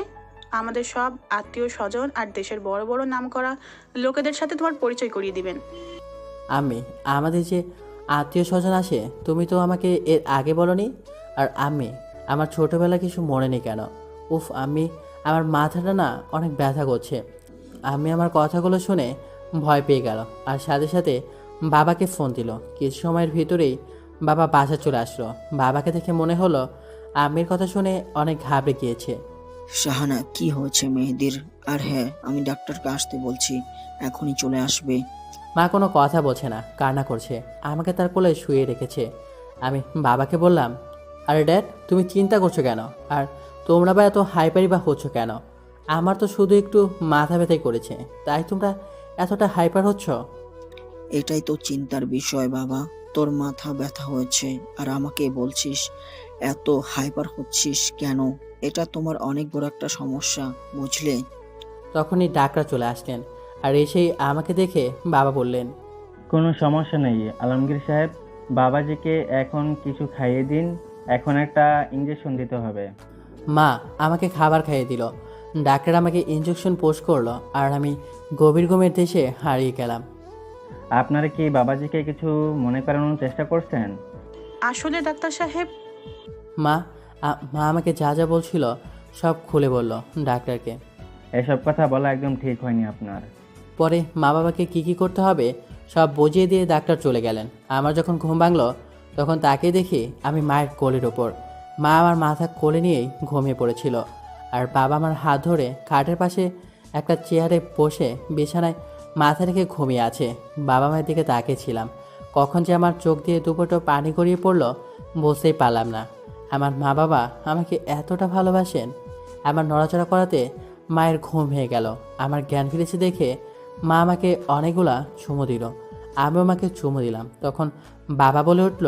আমাদের সব আত্মীয় স্বজন আর দেশের বড় বড় নামকরা লোকেদের সাথে তোমার পরিচয় করিয়ে দিবেন। আম্মি, আমাদের যে আত্মীয় স্বজন আসে তুমি তো আমাকে এর আগে বলনি। আর আম্মি, আমার ছোটবেলা কিছু মনে নেই কেন? উফ আম্মি, আমার মাথাটা না অনেক ব্যথা করছে। আম্মি আমার কথাগুলো শুনে ভয় পেয়ে গেল আর সাথে সাথে বাবাকে ফোন দিল। কিছু সময়ের ভিতরেই বাবা বাসা চলে আসলো। বাবাকে দেখে মনে হলো আম্মির কথা শুনে অনেক ঘাবড়ে গিয়েছে। শাহানা, কি হয়েছে মেহেদির? আর হ্যাঁ, আমি ডাক্তারকে আসতে বলছি, এখনই চলে আসবে। মা কোনো কথা বলছে না, কান্না করছে, আমাকে তার কোলে শুয়ে রেখেছে। আমি বাবাকে বললাম, আরে ড্যাড, তুমি চিন্তা করছো কেন? আর তোমরা বা এত হাইপারি বা হচ্ছ কেন? আমার তো শুধু একটু মাথা ব্যথাই করেছে, তাই তোমরা এতটা হাইপার হচ্ছ? এটাই তো চিন্তার বিষয় বাবা, তোর মাথা ব্যথা হয়েছে আর আমাকে বলছিস এত হাইপার হচ্ছিস কেন? এটা তোমার অনেক বড় একটা সমস্যা, বুঝলে? তখনই ডাক্তার চলে আসলেন আর এসেই আমাকে দেখে বাবা বললেন, কোনো সমস্যা নেই আলমগীর সাহেব, বাবাজিকে এখন কিছু খাইয়ে দিন, এখন একটা ইঞ্জেকশন দিতে হবে। মা আমাকে খাবার খাইয়ে দিল, ডাক্তার আমাকে ইঞ্জেকশন পোস্ট করলো আর আমি গভীর ঘুমের দেশে হারিয়ে গেলাম। আপনারা কি বাবাজিকে কিছু মনে করানোর চেষ্টা করছেন? আসলে ডাক্তার সাহেব, মা মা আমাকে যা যা বলছিল সব খুলে বলল ডাক্তারকে। এসব কথা বলা একদম ঠিক হয়নি আপনার। পরে মা বাবাকে কি করতে হবে সব বুঝিয়ে দিয়ে ডাক্তার চলে গেলেন। আমার যখন ঘুম ভাঙলো তখন তাকে দেখি আমি মায়ের কোলের ওপর। মা আমার মাথা কোলে নিয়েই ঘুমিয়ে পড়েছিল আর বাবা আমার হাত ধরে খাটের পাশে একটা চেয়ারে বসে বিছানায় মাথা রেখে ঘুমিয়ে আছে। বাবা মায়ের দিকে তাকিয়েছিলাম, কখন যে আমার চোখ দিয়ে দুপটো পানি গড়িয়ে পড়লো বুঝতেই পারলাম না। আমার মা বাবা আমাকে এতটা ভালোবাসেন। আমার নড়াচড়া করাতে মায়ের ঘুম হয়ে গেল। আমার জ্ঞান ফিরেছে দেখে মা আমাকে অনেকগুলা চুমু দিল, আমিও মাকে চুমু দিলাম। তখন বাবা বলে উঠল,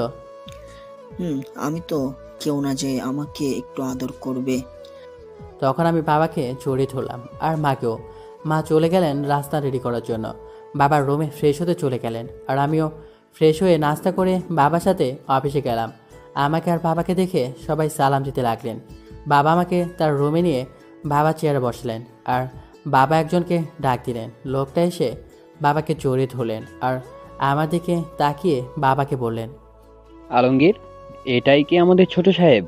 আমি তো কেউ না যে আমাকে একটু আদর করবে। তখন আমি বাবাকে জড়িয়ে ধরলাম আর মাকেও। মা চলে গেলেন রাস্তা রেডি করার জন্য, বাবার রুমে ফ্রেশ হতে চলে গেলেন আর আমিও ফ্রেশ হয়ে নাস্তা করে বাবার সাথে অফিসে গেলাম। আমাকে আর বাবাকে দেখে সবাই সালাম দিতে লাগলেন। বাবা আমাকে তার রুমে নিয়ে বাবা চেয়ারে বসলেন আর বাবা একজনকে ডাক দিলেন। লোকটা এসে বাবাকে জড়িয়ে ধরলেন আর আমার দিকে তাকিয়ে বাবাকে বললেন, আলমগীর, এটাই কি আমাদের ছোট সাহেব?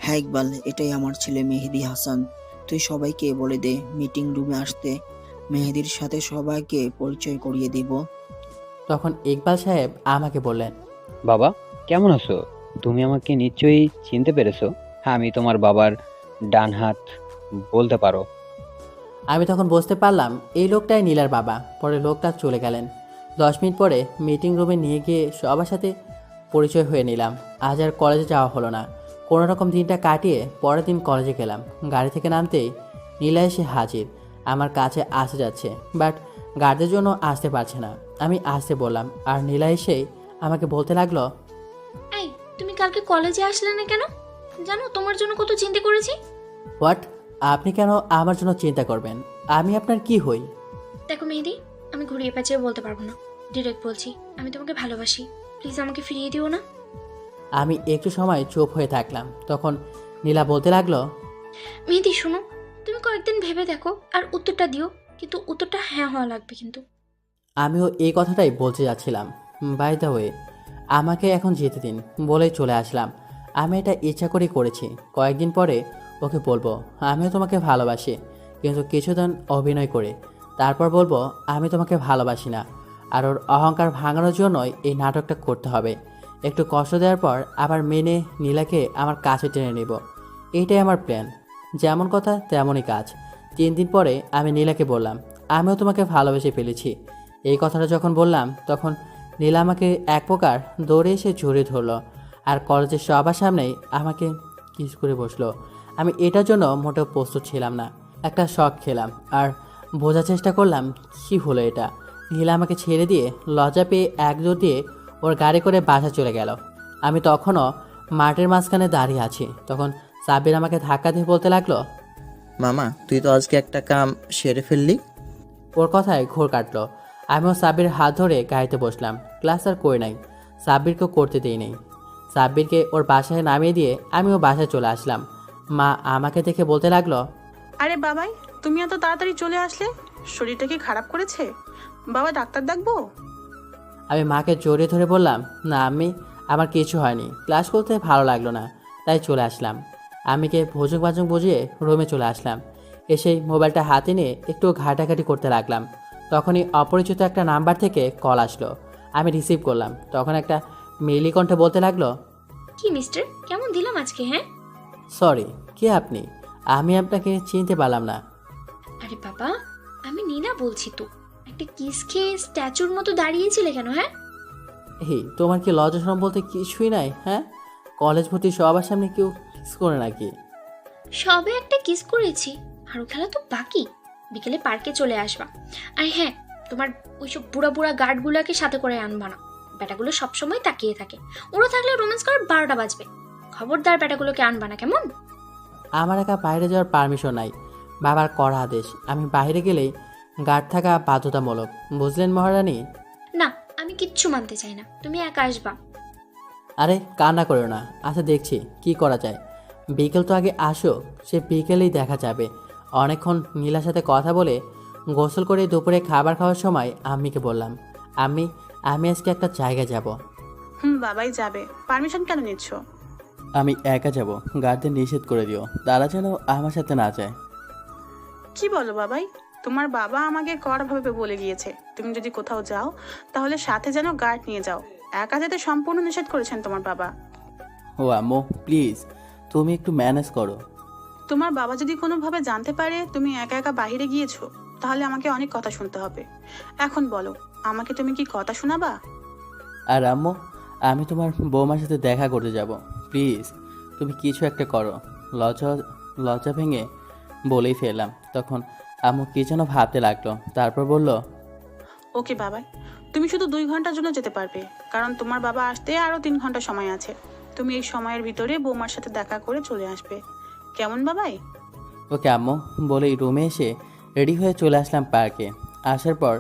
হ্যাঁ ইকবাল, এটাই আমার ছেলে মেহেদি হাসান। তুই সবাইকে বলে দে মিটিং রুমে আসতে, মেহেদির সাথে সবাইকে পরিচয় করিয়ে দিব। তখন ইকবাল সাহেব আমাকে বললেন, বাবা, কেমন আছো? তুমি আমাকে নিশ্চয়ই চিনতে পেরেছো। আমি তোমার বাবার ডান হাত বলতে পারো। আমি তখন বুঝতে পারলাম এই লোকটাই নীলার বাবা। পরে লোকটা চলে গেলেন। 10 মিনিট পরে মিটিং রুমে নিয়ে গিয়ে সবার সাথে পরিচয় হয়ে নিলাম। আজ আর কলেজে যাওয়া হলো না। কোনো রকম দিনটা কাটিয়ে পরের দিন কলেজে গেলাম। গাড়ি থেকে নামতেই নীলা এসে হাজির, আমার কাছে আসতে যাচ্ছে, বাট গার্ডের জন্য আসতে পারছে না। আমি আসতে বললাম আর নীলা এসেই আমাকে বলতে লাগলো, এই, তুমি কালকে কলেজে আসলে না কেন? জানো তোমার জন্য কত চিন্তা করেছি। হোয়াট? আপনি কেন আমার জন্য চিন্তা করবেন? আমি আপনার কি হই? দেখো মেহেদি, আমি ঘুরিয়ে পেঁচিয়ে বলতে পারবো না, ডিরেক্ট বলছি, আমি তোমাকে ভালোবাসি। প্লিজ আমাকে ফিরিয়ে দিও না। আমি একটু সময় চুপ হয়ে থাকলাম। তখন নীলা বলতে লাগলো, মেহেদি শোনো, তুমি কয়েকদিন ভেবে দেখো আর উত্তরটা দিও, কিন্তু উত্তরটা হ্যাঁ হওয়া লাগবে কিন্তু। আমিও এই কথাটাই বলতে যাচ্ছিলাম। বাই দ্য ওয়ে, আমাকে এখন যেতে দিন বলেই চলে আসলাম। আমি এটা ইচ্ছা করেই করেছি। কয়েকদিন পরে ওকে বলবো আমিও তোমাকে ভালোবাসি, কিন্তু কিছুদিন অভিনয় করে তারপর বলবো আমি তোমাকে ভালোবাসি না। আর ওর অহংকার ভাঙানোর জন্যই এই নাটকটা করতে হবে। একটু কষ্ট দেওয়ার পর আবার মেনে নীলাকে আমার কাছে টেনে নেব, এইটাই আমার প্ল্যান। যেমন কথা তেমনই কাজ। 3 দিন পরে আমি নীলাকে বললাম আমিও তোমাকে ভালোবেসে ফেলেছি। এই কথাটা যখন বললাম তখন নীলা আমাকে এক প্রকার দৌড়ে এসে জড়িয়ে ধরলো আর কলেজের সবার সামনেই আমাকে কিস করে বসলো। আমি এটার জন্য মোটেও প্রস্তুত ছিলাম না। একটা শখ খেলাম আর বোঝার চেষ্টা করলাম কী হলো এটা। নীলা আমাকে ছেড়ে দিয়ে লজ্জা পেয়ে এক দৌড় দিয়ে ওর গাড়ি করে বাসা চলে গেল। আমি তখনও মাঠের মাঝখানে দাঁড়িয়ে আছি। তখন সাব্বির আমাকে ধাক্কা দিয়ে বলতে লাগলো, মামা তুই তো আজকে একটা কাম সেরে ফেললি। ওর কথায় ঘোর কাটলো। আমিও সাব্বির হাত ধরে গাড়িতে বসলাম। ক্লাস আর করি নাই, সাব্বিরকেও করতে দিই নেই। সাব্বিরকে ওর বাসায় নামিয়ে দিয়ে আমিও বাসায় চলে আসলাম। মা আমাকে দেখে বলতে লাগলো, আরে বাবাই, তুমি এত তাড়াতাড়ি চলে আসলে, শরীরটা কি খারাপ করেছে? বাবা ডাক্তার ডাকবো? আমি মাকে জড়িয়ে ধরে বললাম, না আম্মি, আমার কিছু হয়নি, ক্লাস করতে ভালো লাগলো না, তাই চলে আসলাম। আম্মিকে ভোজক বাজক বুঝিয়ে রুমে চলে আসলাম। এসেই মোবাইলটা হাতে নিয়ে একটু ঘাটাঘাটি করতে লাগলাম। তখনই অপরিচিত একটা নাম্বার থেকে কল আসলো। আমি রিসিভ করলাম। তখন একটা মেইলি কণ্ঠে বলতে লাগলো, কি মিস্টার, কেমন দিলাম আজকে? হ্যাঁ, সরি, কে আপনি? আমি আপনাকে চিনতে পারলাম না। আরে বাবা, আমি নীলা বলছি তো। একটা কিস খেয়ে স্ট্যাচুর মতো দাঁড়িয়েছিলে কেন? হ্যাঁ, এই তোমার কি লজ্জা শরম বলতে কিছুই নাই? হ্যাঁ, কলেজ ভর্তি সবার সামনে কেউ কিস করে নাকি? সবে একটা কিস করেছি, আরো খেলা তো বাকি। বিকেলে পার্কে চলে আসবা। আর হ্যাঁ, তোমার ওইসব বুড়া বুড়া গার্ডগুলোকে সাথে করে আনবা না। ব্যাটাগুলো সবসময় তাকিয়ে থাকে, ওরা থাকলে রোম্যান্স করার 12টা বাজবে। খবরদার ব্যাটাগুলোকে আনবা না, কেমন? আমার একা বাইরে যাওয়ার পারমিশন নাই, বাবার কড়া আদেশ। আমি বাইরে গেলেই গার্ড থাকা বাধ্যতামূলক, বুঝলেন মহারানী? না, আমি কিচ্ছু মানতে চাই না, তুমি একা আসবা। আরে কান্না করো না, আচ্ছা দেখছি কি করা যায়। বিকেল তো আগে আসো, সে বিকেলেই দেখা যাবে। অনেকক্ষণ নীলার সাথে কথা বলে গোসল করে দুপুরে খাবার খাওয়ার সময় আম্মিকে বললাম, আম্মি, আমি আজকে একটা জায়গায় যাব। বাবাই যাবে, পারমিশন কেন নিচ্ছ? আমি একা যাব, গার্ডদের নিষেধ করে দিও, তারা যেন আমার সাথে না যায়। কি বলো বাবাই, তোমার বাবা আমাকে কড়াভাবে বলে গিয়েছে তুমি যদি কোথাও যাও তাহলে সাথে যেন গার্ড নিয়ে যাও। একা যেতে সম্পূর্ণ নিষেধ করেছেন তোমার বাবা। ও আম্মু প্লিজ, তুমি একটু ম্যানেজ করো। তোমার বাবা যদি কোনোভাবে জানতে পারে তুমি একা একা বাইরে গিয়েছো, তাহলে আমাকে অনেক কথা শুনতে হবে। এখন বলো, আমাকে তুমি কি কথা শোনাবা? আর আম্মু, আমি তোমার বৌমার সাথে দেখা করতে যাব, প্লিজ তুমি কিছু একটা করো। লজ্জা লজ্জা ভেঙে বলেই ফেললাম। তখন আম্মু কি যেন ভাবতে লাগলো, তারপর বলল, ওকে বাবাই, তুমি শুধু 2 ঘন্টার জন্য যেতে পারবে, কারণ তোমার বাবা আসতে আরো 3 ঘন্টা সময় আছে। তুমি এই সময়ের ভিতরে বৌমার সাথে দেখা করে চলে আসবে, কেমন বাবাই? ওকে আম্মু বলেই রুমে এসে রেডি হয়ে চলে আসলাম পার্কে। আসার পর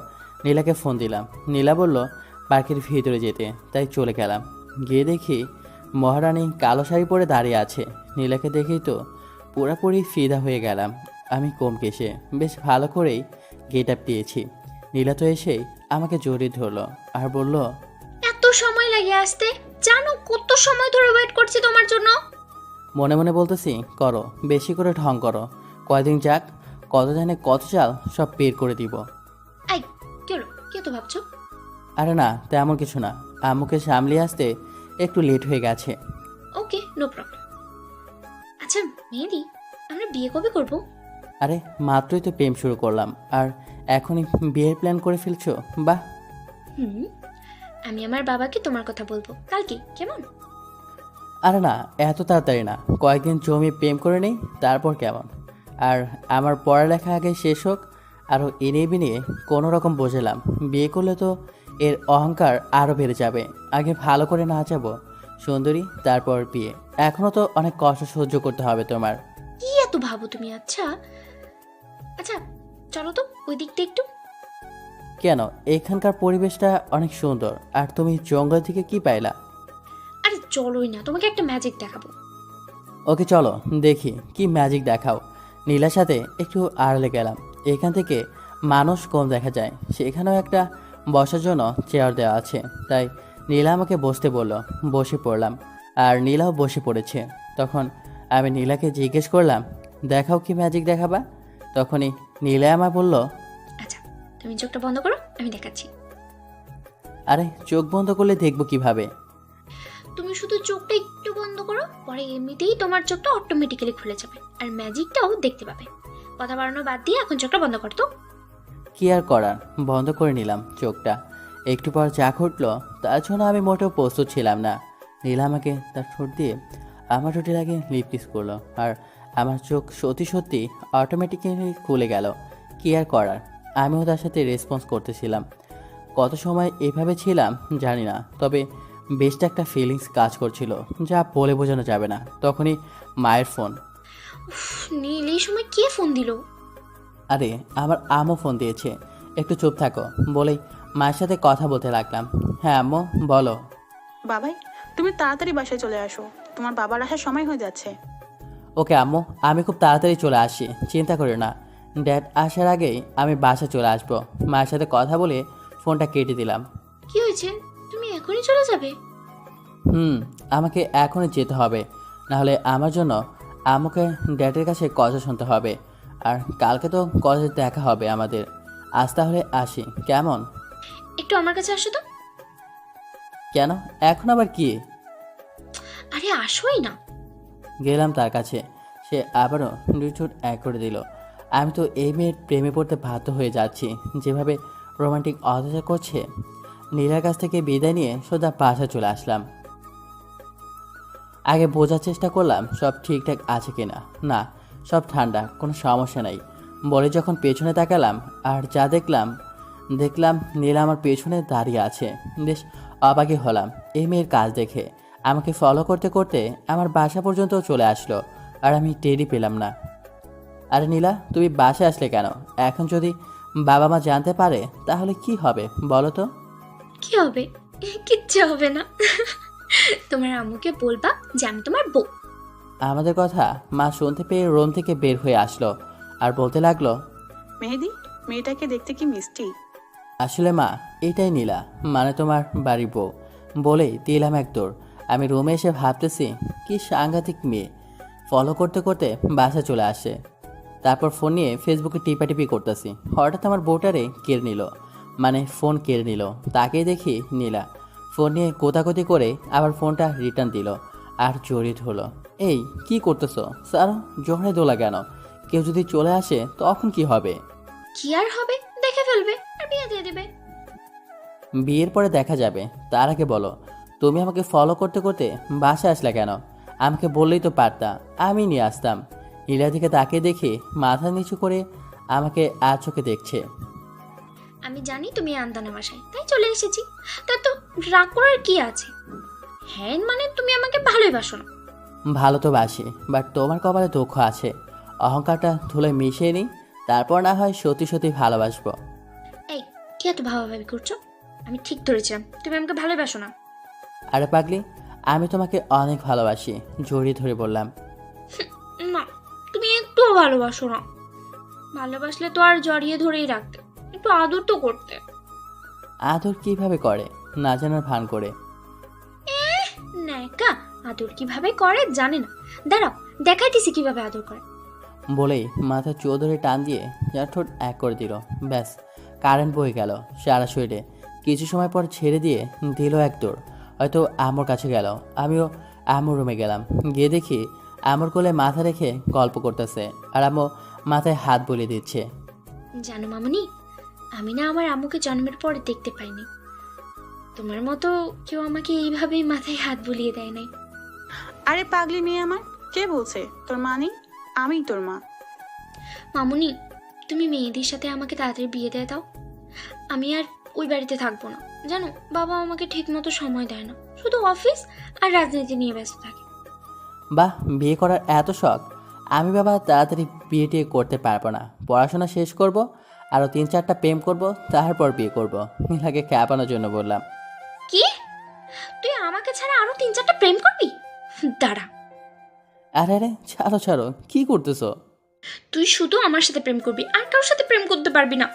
নীলাকে ফোন দিলাম। নীলা বলল পার্কের ভিতরে যেতে, তাই চলে গেলাম। গিয়ে দেখি মহারানী কালো শাড়ি পরে দাঁড়িয়ে আছে। নীলাকে দেখেই তো পুরোপুরি ফিদা হয়ে গেলাম। আমি কমকেশে বেশ ভালো করেই গেট আপ দিয়েছি। নীলা তো এসেই আমাকে জড়িয়ে ধরলো আর বলল, এত সময় লাগে আসতে? জানো কত সময় ধরে ওয়েট করছি তোমার জন্য? মনে মনে বলতেছি, করো, বেশি করে ঢং করো, কয়দিন যাক, কত জানে কত চাল সব বের করে দিব। আই, কি হলো, কি তো ভাবছো? আরে না, তেমন কিছু না, আম্মুকে সামলিয়ে আসতে একটু লেট হয়ে গেছে। ওকে, নো প্রবলেম। আচ্ছা মেহেদি, আমরা বিয়ে কবে করব? আরে মাত্রই তো প্রেম শুরু করলাম, আর এখনই বিয়ের প্ল্যান করে ফেলছো? বাহ। আমি আমার বাবাকে তোমার কথা বলবো কালকে, কেমন? আরে না, এত তাড়াতাড়ি না, কয়েকদিন জমি প্রেম করে নেই, তারপর কেমন। আর আমার পড়ালেখা আগে শেষ হোক, আরও এনে বিনিয়ে কোনো রকম বোঝালাম। বিয়ে করলে তো এর অহংকার আরও বেড়ে যাবে। আগে ভালো করে না যাবো সুন্দরী, তারপর বিয়ে। এখনও তো অনেক কষ্ট সহ্য করতে হবে তোমার। কি এত ভাবো তুমি? আচ্ছা আচ্ছা, চলো তো ওই দিকটা একটু। কেন? এখানকার পরিবেশটা অনেক সুন্দর, আর তুমি জঙ্গল থেকে কি পাইলা? আরে চলোই না, তোমাকে একটা ম্যাজিক দেখাবো। ওকে চলো, দেখি কি ম্যাজিক দেখাও। নীলার সাথে একটু আড়ালে গেলাম। এখান থেকে মানুষ কম দেখা যায়, সেখানেও একটা বসার জন্য চেয়ার দেওয়া আছে, তাই নীলা আমাকে বসতে বলল। বসে পড়লাম, আর নীলাও বসে পড়েছে। তখন আমি নীলাকে জিজ্ঞেস করলাম, দেখাও কি ম্যাজিক দেখাবা? তখনই নীলা আমার বলল, আচ্ছা তুমি চোখটা বন্ধ করো, আমি দেখাচ্ছি। আরে চোখ বন্ধ করলে দেখবো কিভাবে? তুমি শুধু চোখটা একটু বন্ধ করো, পরে এমনিতেই তোমার চোখটা অটোমেটিক্যালি খুলে যাবে, আর ম্যাজিকটাও দেখতে পাবে। কথা বাড়ানো বাদ দিয়ে এখন চোখটা বন্ধ কর তো। কি আর করার, বন্ধ করে নিলাম চোখটা। একটু পর চা ঘটলো, তার জন্য আমি মোটেও প্রস্তুত ছিলাম না। নীলা আমাকে তার ঠোঁট দিয়ে আমার ঠোঁটে লাগে লিপ কিস করলো, আর আমার চোখ সত্যি সত্যি অটোমেটিক্যালি খুলে গেল। কি আর করার, আমিও তার সাথে রেসপন্স করতেছিলাম। কত সময় এভাবে ছিলাম জানি না, তবে বেস্ট একটা ফিলিংস কাজ করছিল, যা বলে বোঝানো যাবে না। তখনই মায়ের ফোন। উফ, নীল এই সময় কে ফোন দিল? আরে আমার আম্মু ফোন দিয়েছে, একটু চুপ থাকো বলেই মায়ের সাথে কথা বলতে লাগলাম। হ্যাঁ আম্মু বলো। বাবাই, তুমি তাড়াতাড়ি বাসায় চলে আসো, তোমার বাবার আসার সময় হয়ে যাচ্ছে। ওকে আম্মু, আমি খুব তাড়াতাড়ি চলে আসি, চিন্তা করিও না। ড্যাড আসার আগেই আমি বাসা চলে আসবো। মায়ের সাথে কথা বলে ফোনটা কেটে দিলাম। কি হয়েছে? তুমি এখনই চলে যাবে? আমাকে এখনই যেতে হবে, নাহলে আমার জন্য আম্মুকে ড্যাডের কাছে কথা শুনতে হবে। আর কালকে তো কলেজে দেখা হবে আমাদের। আজ তাহলে আসি, কেমন? একটু আমার কাছে আসো তো। কেন, এখন আবার কি? আরে আসোই না। গেলাম তার কাছে, সে আবারও দুই ঠোঁট এক করে দিল। আমি তো এই মেয়ের প্রেমে পড়তে বাধ্য হয়ে যাচ্ছি, যেভাবে রোমান্টিক অত্যাচার করছে। নীলার কাছ থেকে বিদায় নিয়ে সোজা বাসা চলে আসলাম। আগে বোঝার চেষ্টা করলাম সব ঠিকঠাক আছে কিনা। না, সব ঠান্ডা, কোনো সমস্যা নাই বলে যখন পেছনে তাকালাম আর যা দেখলাম নীলা আমার পেছনে দাঁড়িয়ে আছে। বেশ অবাকই হলাম এই মেয়ের কাজ দেখে। আমাকে ফলো করতে করতে আমার বাসা পর্যন্ত চলে আসলো, আর আমি টেরই পেলাম না। আরে নীলা, তুমি বাসায় আসলে কেন? এখন যদি বাবা মা জানতে পারে তাহলে কি হবে বলো তো? কি হবে? কিচ্ছু হবে না। তোমার আম্মুকে বলবা যে আমি তোমার বউ। আমাদের কথা মা শুনতে পেয়ে রুম থেকে বের হয়ে আসলো আর বলতে লাগলো, মেহেদি, মেয়েটাকে দেখতে কি মিষ্টি। আসলে মা, এটাই নীলা, মানে তোমার বাড়ির বউ। বলেই দিলাম এক দৌড়। আমি রুমে এসে ভাবতেছি কি সাংঘাতিক মেয়ে, ফলো করতে করতে বাসা চলে আসে। তারপর ফোন নিয়ে ফেসবুকে টিপাটিপি করতেছি, হঠাৎ আমার বউটারে কেড়ে নিল, মানে ফোন কেড়ে নিল। তাকেই দেখি নীলা ফোন নিয়ে কোতাকুতি করে আবার ফোনটা রিটার্ন দিল আর জড়িয়ে ধরলো। এই কি করতেছো স্যার? জোরে দোলা কেন? কেউ যদি চলে আসে তখন কি হবে? কি আর হবে, দেখে ফেলবে আর বিয়ে দিয়ে দেবে। বিয়ের পরে দেখা যাবে, তার আগে বলো তুমি আমাকে ফলো করতে করতে বাসা আসলে কেন? আমাকে বললেই তো পারতা, আমি নিয়ে আসতাম। নীলা দিকে তাকে দেখে মাথা নিচু করে আমাকে আর চোখে দেখছে। আমি জানি তুমি আনতা না বাসায়, তাই চলে এসেছি। তা তো রাগ করার কি আছে? হ্যাঁ মানে তুমি আমাকে ভালোই বাসো না। ভালো তো বাসি, বাট তোমার কপালে দুঃখ আছে। অহংকারটা ধুলোয় মিশিয়ে নিই, তারপর না হয় সত্যি সত্যি ভালোবাসবো। এই কি এত ভাবাভাবি করছো? আমি ঠিক ধরেছিলাম তুমি আমাকে ভালোই বাসো না। আরে পাগলি, আমি তোমাকে অনেক ভালোবাসি, জড়িয়ে ধরে বললাম। না, তুমি একটুও ভালোবাসো না। ভালোবাসলে তো আর জড়িয়ে ধরেই রাখতে, একটু আদর তো করতে। আদর কিভাবে করে না জানার ভান করে? ন্যাকা, আদর কিভাবে করে জানে না। দাঁড়াও দেখাইতেছি কিভাবে আদর করে। বলেই মাথা চৌধুরী টান দিয়ে যার ঠোঁট এক করে দিল। ব্যাস, কারেন্ট বয়ে গেল সারা শরীরে। কিছু সময় পর ছেড়ে দিয়ে দিল এক দৌড়, হয়তো আম্মুর কাছে গেল। আমিও আম্মুর রুমে গেলাম, গিয়ে দেখি আম্মুর কোলে মাথা রেখে গল্প করতেছে আর আম্মু মাথায় হাত বুলিয়ে দিচ্ছে। জানো মামুনি, আমি না আমার আম্মুকে জন্মের পরে দেখতে পাইনি। তোমার মতো কেউ আমাকে এইভাবেই মাথায় হাত বুলিয়ে দেয় নাই। আরে পাগলি মেয়ে আমার, কে বলছে তোর মা নেই? আমি তোর মা। মামুনি, তুমি মেয়েদের সাথে আমাকে তাড়াতাড়ি বিয়ে দিয়ে দাও। আমি আর ওই বাড়িতে থাকবো না। জানো বাবা আমাকে ঠিক মতো সময় দেয় না, শুধু অফিস আর রাজনীতি নিয়ে ব্যস্ত থাকে। বাহ, বিয়ে করার এত শখ! আমি বাবা তাড়াতাড়ি বিয়ে টিয়ে করতে পারবো না। পড়াশোনা শেষ করব, আরও 3-4টা প্রেম করব, তারপর বিয়ে করব। নীলাকে খ্যাপানোর জন্য বললাম। কি? তুই আমাকে ছাড়া আরো 3-4টা প্রেম করবি? দাঁড়া। আরে আরে, ছাড়ো ছাড়ো, কি করতেছো? তুই শুধু আমার সাথে প্রেম করবি, আর কারোর সাথে প্রেম করতে পারবি না।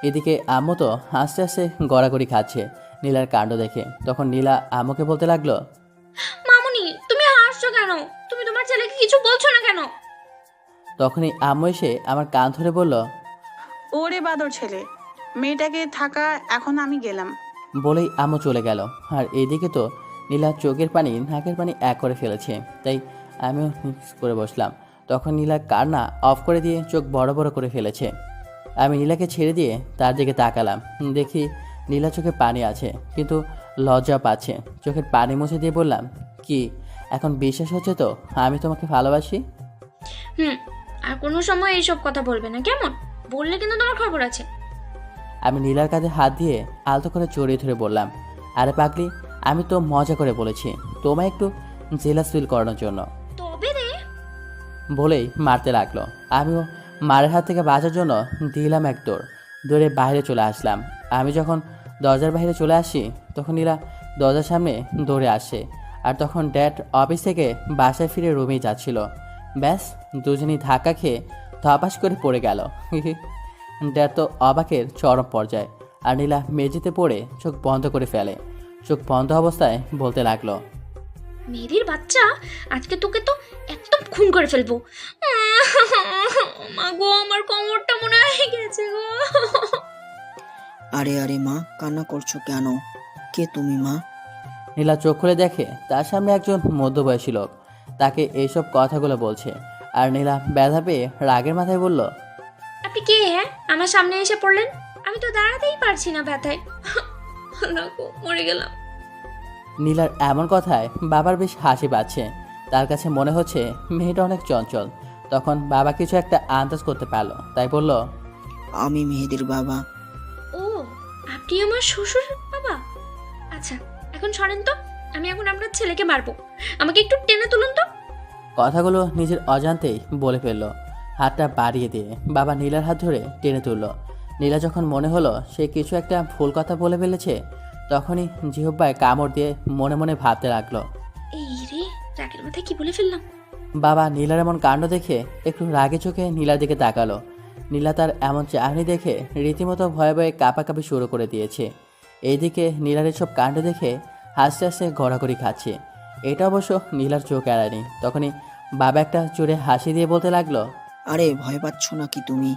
এদিকে আম্মু তো হাসতে হাসতে গড়াগড়ি খাচ্ছে নীলার কাণ্ড দেখে। তখন নীলা আম্মুকে বলতে লাগলো, মামুনি তুমি হাসছো কেন? তুমি তোমার ছেলেকে কিছু বলছো না কেন? তখনই আম্মু এসে আমার কান ধরে বলল। ওরে বাদর ছেলে, মেয়েটাকে থাকা, এখন আমি গেলাম। বলেই আম্মু চলে গেল। আর এইদিকে তো নীলা চোখের পানি নাকের পানি এক করে ফেলেছে, তাই আমিও মিক্স করে বসলাম। তখন নীলা কান্না অফ করে দিয়ে চোখ বড় বড় করে ফেলেছে। আমি নীলাকে ছেড়ে দিয়ে তার দিকে তাকালাম, দেখি নীলা চোখে পানি আছে, কিন্তু লজ্জা পাচ্ছে। চোখের পানি মুছে দিয়ে বললাম, কি এখন বিশ্বাস হচ্ছে তো আমি তোমাকে ভালোবাসি? আর কোনো সময় এইসব কথা বলবে না কেমন? বললে কিন্তু তোমার খবর আছে। আমি নীলার কাঁধে হাত দিয়ে আলতো করে জড়িয়ে ধরে বললাম, আরে পাগলি, আমি তো মজা করে বলেছি তোমায় একটু জেলাস ফিল করানোর জন্য। তবে রে, বলেই মারতে লাগলো। আমিও মারের হাত থেকে বাঁচার জন্য দিলাম এক দৌড়। দৌড়ে বাইরে চলে আসলাম। আমি যখন দরজার বাইরে চলে আসি তখন নীলা দরজার সামনে দৌড়ে আসে। আর তখন ড্যাড অফিস থেকে বাসায় ফিরে রুমেই যাচ্ছিল। ব্যাস, দুজনেই ধাক্কা খেয়ে ধপাস করে পড়ে গেল। ড্যাড তো অবাকের চরম পর্যায়ে, আর নীলা মেঝেতে পড়ে চোখ বন্ধ করে ফেলে। চোখ বন্ধ অবস্থায় বলতে লাগলো, মেয়েদের বাচ্চা, আজকে তোকে তো একদম খুন করে ফেলবো। মা গো, আমার কোমরটা মনে হয়ে গেছে গো। আরে আরে মা, কান্না করছো কেন? কে তুমি মা? নীলা চোখ খুলে দেখে তার সামনে একজন মধ্যবয়সী লোক তাকে এইসব কথাগুলো বলছে। আর নীলা ব্যথা পেয়ে রাগের মাথায় বলল, আপনি কে? হ্যাঁ, আমার সামনে এসে পড়লেন। আমি তো দাঁড়াতেই পারছি না ব্যথায়। না গো, মরে গেলাম। নীলার এমন কথায় বাবার বেশ হাসি পাচ্ছে। তার কাছে মনে হচ্ছে মেয়েটা অনেক চঞ্চল। তখন বাবা কিছু একটা আন্দাজ করতে পারলো, তাই বলল, আমি মেহেদির বাবা। ও, আপনি আমার শ্বশুর বাবা? আচ্ছা, এখন সরেন তো, আমি এখন আপনার ছেলেকে মারবো। আমাকে একটু টেনে তুলুন তো। কথাগুলো নিজের অজান্তেই বলে ফেললো। হাতটা বাড়িয়ে দিয়ে বাবা নীলার হাত ধরে টেনে তুলল। নীলা যখন মনে হলো সে কিছু একটা ভুল কথা বলে ফেলেছে, তখনই জিহ্বায় কামড় দিয়ে মনে মনে ভাবতে লাগলো। এই রে, রাগের মাথায় কি বলে ফেললাম। বাবা নীলার এমন কাণ্ড দেখে একটু রাগে চোখে নীলার দিকে তাকালো। নীলা তার এমন চাহনি দেখে রীতিমতো ভয়ে ভয়ে কাঁপাকাঁপি শুরু করে দিয়েছে। এইদিকে নীলার এসব কাণ্ড দেখে হাসতে হাসতে গড়াগড়ি খাচ্ছে। এটা অবশ্য নীলার চোখ এড়ায়নি। তখনই বাবা একটা জোরে হাসি দিয়ে বলতে লাগলো, আরে ভয় পাচ্ছ নাকি তুমি?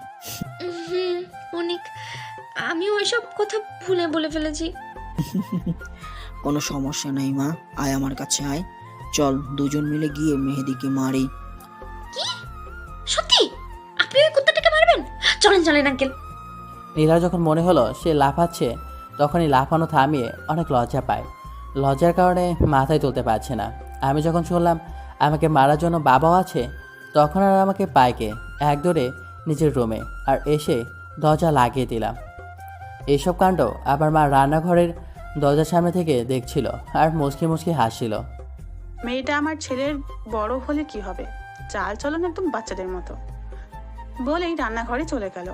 হুম, অনেক। আমিও এসব কথা ভুলে বলে ফেলেছি। কোনো সমস্যা নাই মা, আয় আমার কাছে আয়। চল দুজন মিলে গিয়ে মেহেদিকে মারি। কি? সত্যি আপনি ওই কুত্তাটাকে মারবেন? চলেন চলেন আঙ্কেল। নীলার যখন মনে হলো সে লাফাচ্ছে, তখনই লাফানো থামিয়ে অনেক লজ্জা পায়। লজ্জার কারণে মাথায় তুলতে পারছে না। আমি যখন শুনলাম আমাকে মারার জন্য বাবাও আছে, তখন আর আমাকে পাইকে এক দৌড়ে নিজের রুমে আর এসে দরজা লাগিয়ে দিলাম। এইসব কাণ্ড আবার মা রান্নাঘরের দরজার সামনে থেকে দেখছিল আর মুচকি মুচকি হাসছিল। মেয়েটা আমার ছেলের বড় হলে কি হবে, চাল চলন একদম বাচ্চাদের মতো, বলেই রান্নাঘরে চলে গেল।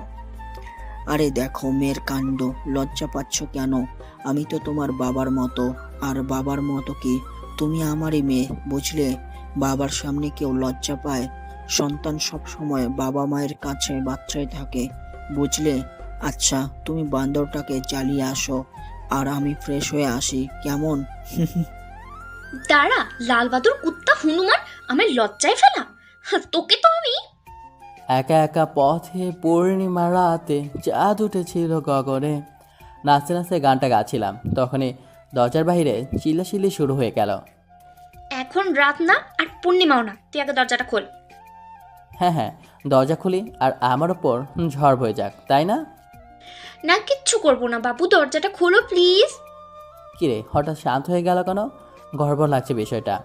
আরে দেখো মেয়ের কাণ্ড, লজ্জা পাচ্ছ কেন? আমি তো তোমার বাবার মতো। আর বাবার মতো কি তুমি আমারই মেয়ে, বুঝলে? বাবার সামনে কেউ লজ্জা পায়? সন্তান সব সময় বাবা মায়ের কাছে বাচ্চাই থাকে, বুঝলে? আচ্ছা, তুমি বান্দরটাকে জ্বালিয়ে আসো আর আমি ফ্রেশ হয়ে আসি, কেমন? দাঁড়া, লাল বাদুর কুত্তা হনুমান, আমার লজ্জায় ফেলা। তোকে তো আমি। একা একা পথে পূর্ণিমা রাতে চাঁদ উঠেছিল গগনে, নাচতে নাচতে গানটা গাচ্ছিলাম। তখনই দরজার বাইরে চিল্লাচিল্লি শুরু হয়ে গেল। এখন রাত না আর পূর্ণিমাও না, তুই আগে দরজাটা খোল। হ্যাঁ হ্যাঁ, দরজা খুলি আর আমার ওপর ঝড় হয়ে যাক, তাই না? না, কিচ্ছু করবো না বাবু, দরজাটা খোলো প্লিজ। কিরে, হঠাৎ শান্ত হয়ে গেল কেন? গড়বড় লাগছে বিষয়টা।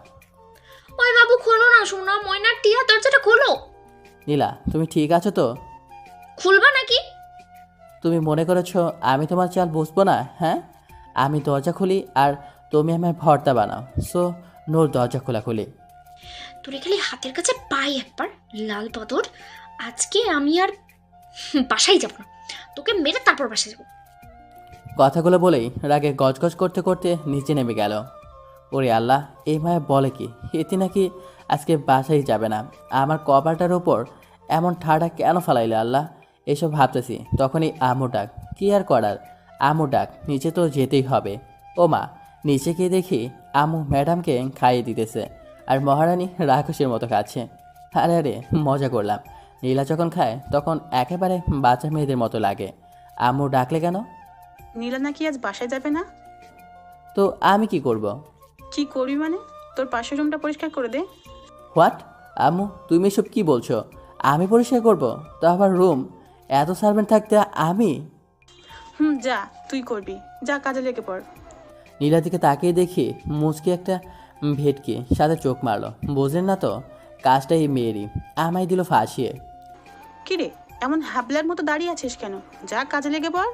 ওই বাবু খোলো না, সোনা ময়নার টিয়া, দরজাটা খোলো। নীলা, তুমি ঠিক আছো তো? খুলবা নাকি? তুমি মনে করেছো আমি তোমার চাল বুঝবো না? হ্যাঁ, আমি দরজা খুলি আর তুমি আমায় ভর্তা বানাও। সো নোর দরজা খোলাখুলি। তোরে খালি হাতের কাছে পাই একবার, লাল বাদর। আজকে আমি আর বাসায় যাব না, তোকে মেরে তারপর বাসায় যাবো। কথাগুলো বলেই রাগে গজগজ করতে করতে নিচে নেমে গেল। ওরে আল্লাহ, এই মায়া বলে কি, এতে নাকি আজকে বাসায় যাবে না। আমার কপালটার ওপর এমন ঠাড়া কেন ফালাইলে আল্লাহ? এসব ভাবতেছি, তখনই আমু ডাক। কি আর করার, আমু ডাক, নিচে তো যেতেই হবে। ও মা, নিচে গিয়ে দেখি আমু ম্যাডামকে খাইয়ে দিতেছে আর মহারানী রাক্ষসের মতো খাচ্ছে। আরে আরে, মজা করলাম। নীলা যখন খায় তখন একেবারে বাচ্চা মেয়েদের মতো লাগে। আমু ডাকলে কেন? নীলা নাকি আজ বাসায় যাবে না? তো আমি কি করব? কি করবি মানে? তোর পাশের রুমটা পরিষ্কার করে দে। হোয়াট? আম্মু, তুমি এসব কি বলছো? আমি পরিষ্কার করব? তো আবার রুম, এত সার্ভেন্ট থাকতে আমি? যা, তুই করবি, যা কাজে লেগে পড়। নীলার দিকে তাকিয়ে দেখি মুচকি একটা ভেটকি সাথে চোখ মারলো। বুঝলেন না তো, কাজটা এই মেয়েরই, আমায় দিল ফাঁসিয়ে। কিরে, এমন হাবলার মতো দাঁড়িয়ে আছিস কেন? যা কাজে লেগে পড়।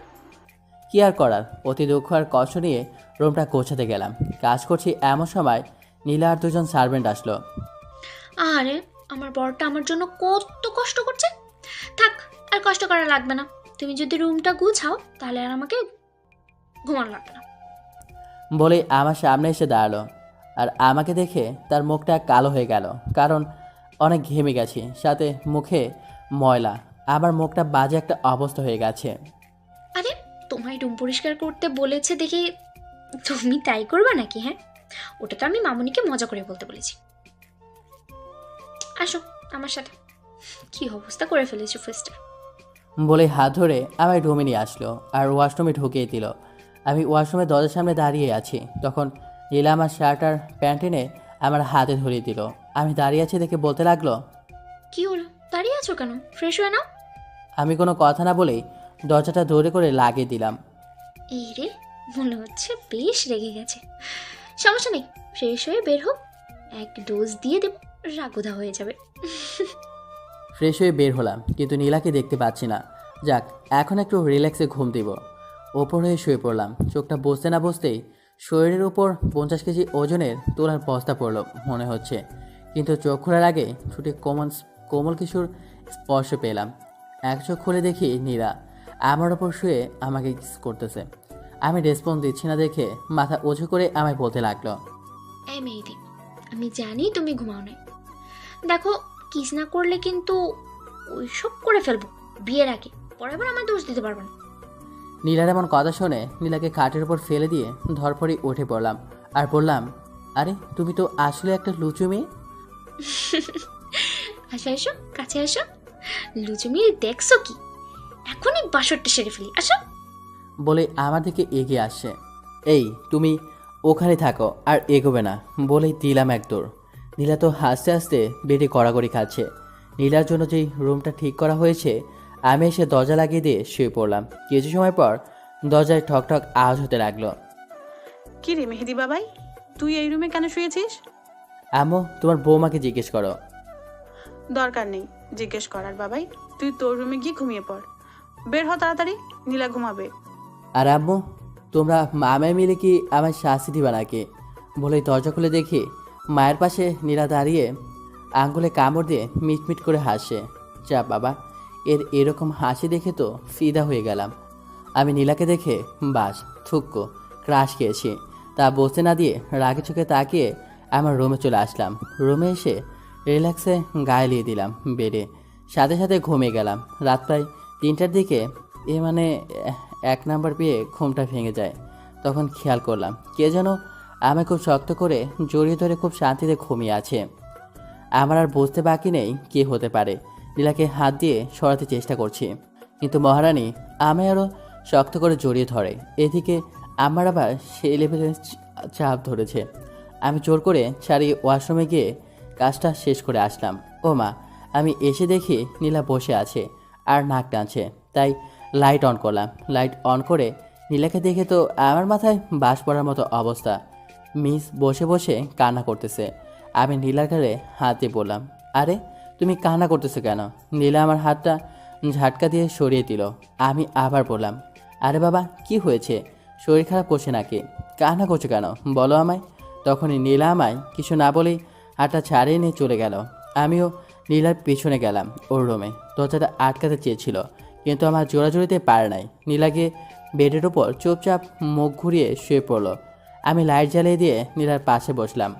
কি আর করার, অতি দুঃখ আর কষ্ট নিয়ে রুমটা গোছাতে গেলাম। কাজ করছি এমন সময় নীলা আর দুজন সার্ভেন্ট আসলো। আরে আমার বরটা আমার জন্য কত কষ্ট করছে। থাক, আর কষ্ট করা লাগবে না। তুমি যদি রুমটা গুছাও তাহলে আর আমাকে ঘুমানো লাগবে না। বলেই আমার সামনে এসে দাঁড়ালো। আর আমাকে দেখে তার মুখটা কালো হয়ে গেল, কারণ অনেক ঘেমে গেছি, সাথে মুখে ময়লা। আমার মুখটা বাজে একটা অবস্থা হয়ে গেছে। আরে তোমায় রুম পরিষ্কার করতে বলেছে দেখি তুমি তাই করবে নাকি? হ্যাঁ, ওটা তো আমি মামুনিকে মজা করে বলতে বলেছি। আসো আমার সাথে। কি অবস্থা করে ফেলেছো ফেস্টের। বলে হাত ধরে আমায় রুমে নিয়ে আসলো আর ওয়াশরুমে ঢুকিয়ে দিল। আমি ওয়াশরুমের দরজার সামনে দাঁড়িয়ে আছি, তখন নীলা আমার শার্ট আর প্যান্ট এনে আমার হাতে ধরিয়ে দিল। আমি দাঁড়িয়ে আছি দেখে বলতে লাগলো, কি হলো, দাঁড়িয়ে আছো কেন? ফ্রেশ হয়ে নাও। আমি কোনো কথা না বলেই দরজাটা ধরে করে লাগিয়ে দিলাম। এই রে, মনে হচ্ছে বেশ রেগে গেছে। সমস্যা নেই, ফ্রেশ হয়ে বের হোক, এক ডোজ দিয়ে দেব, রাগুদা হয়ে যাবে। ফ্রেশ হয়ে বের হলাম, কিন্তু নীলাকে দেখতে পাচ্ছি না। যাক, এখন একটু রিল্যাক্সে ঘুম দিব। ওপর হয়ে শুয়ে পড়লাম। চোখটা বসতে না বসতেই শরীরের উপর 50 কেজি ওজনের তোলার বস্তা পড়লো মনে হচ্ছে, কিন্তু চোখ খোলার আগে ছুটে কোমল কিছুর স্পর্শ পেলাম। এক চোখ খুলে দেখি নীলা আমার ওপর শুয়ে আমাকে কিস করতেছে। আমি রেসপন্স দিচ্ছি না দেখে মাথা উঁচু করে আমায় বলতে লাগলো, এই মেহেদি, আমি জানি তুমি ঘুমাও নাই। দেখো, কিস না করলে কিন্তু ওইসব করে ফেলবো বিয়ের আগে, পরে আবার আমার দোষ দিতে পারবে না। নীলার এমন কথা শুনে নীলাকে খাটের উপর ফেলে দিয়ে ধরপড়ি উঠে পড়লাম আর বললাম, আরে তুমি তো আসলে একটা লুচু মেয়ে। আসো আসো, কাছে আসো। লুচুমি দেখছো কি? এখনই বাসরটা সেরে ফেলি, আসো। বলে আমার দিকে এগিয়ে আসছে। এই তুমি ওখানে থাকো আর এগোবে না, বলেই দিলাম এক দৌড়। নীলা তো হাসতে হাসতে বেডে কড়াকড়ি খাচ্ছে। নীলার জন্য যেই রুমটা ঠিক করা হয়েছে, আমি এসে দরজা লাগিয়ে দিয়ে শুয়ে পড়লাম। কিছু সময় পর দরজায় ঠক ঠক আওয়াজ হতে লাগলো। কি রে মেহেদি বাবাই, তুই এই রুমে কেন শুয়েছিস? আম্মু, তোমার বৌমাকে জিজ্ঞেস করো। দরকার নেই জিজ্ঞেস করার বাবাই, তুই তোর রুমে গিয়ে ঘুমিয়ে পড়। বের হ তাড়াতাড়ি, নীলা ঘুমাবে। আর আম্মু, তোমরা মামায় মিলে কি আমার শাস্তি দিবা নাকি? বলেই দরজা খুলে দেখি মায়ের পাশে নীলা দাঁড়িয়ে আঙ্গুলে কামড় দিয়ে মিটমিট করে হাসে। যা বাবা, এরকম হাসি দেখে তো ফিদা হয়ে গেলাম। আমি নীলাকে দেখে বাস থুক্কো ক্রাশ খেয়েছি। তা বসতে না দিয়ে রাগে চোখে তাকিয়ে আমার রুমে চলে আসলাম। রুমে এসে রিল্যাক্সে গায়ে লিয়ে দিলাম বেডে, সাথে সাথে ঘুমিয়ে গেলাম। রাত প্রায় 3টার দিকে মানে 1 নাম্বার পেয়ে ঘুমটা ভেঙে যায়। তখন খেয়াল করলাম কে যেন আমায় খুব শক্ত করে জড়িয়ে ধরে খুব শান্তিতে ঘুমিয়ে আছে। আমার আর বুঝতে বাকি নেই কে হতে পারে। নীলাকে হাত দিয়ে সরাতে চেষ্টা করছি, কিন্তু মহারানী আমায় আরও শক্ত করে জড়িয়ে ধরে। এদিকে আমার আবার সেই লেভেলের চাপ ধরেছে। আমি জোর করে ছাড়িয়ে ওয়াশরুমে গিয়ে কাজটা শেষ করে আসলাম। ও মা, আমি এসে দেখি নীলা বসে আছে আর নাক টানছে, তাই লাইট অন করলাম। লাইট অন করে নীলাকে দেখে তো আমার মাথায় বাস পড়ার মতো অবস্থা। মিস বসে বসে কান্না করতেছে। আমি নীলার গালে হাত দিয়ে বললাম, আরে তুমি কান্না করতেছো কেন? নীলা আমার হাতটা ঝাটকা দিয়ে সরিয়ে দিল। আমি আবার বললাম, আরে বাবা, কি হয়েছে? শরীর খারাপ করছে নাকি? কান্না করছো কেন বলো আমায়। তখনই নীলা আমায় কিছু না বলেই হাতটা ছাড়িয়ে নিয়ে চলে গেল। আমিও নীলার পেছনে গেলাম ওর রুমে। দরজাটা আটকাতে চেয়েছিল, কিন্তু আমার জোড়াজোড়িতে পারে নাই। নীলা গিয়ে বেডের উপর চুপচাপ মুখ ঘুরিয়ে শুয়ে পড়লো। আমি লাইট জ্বালিয়ে দিয়ে নীলার পাশে বসলাম।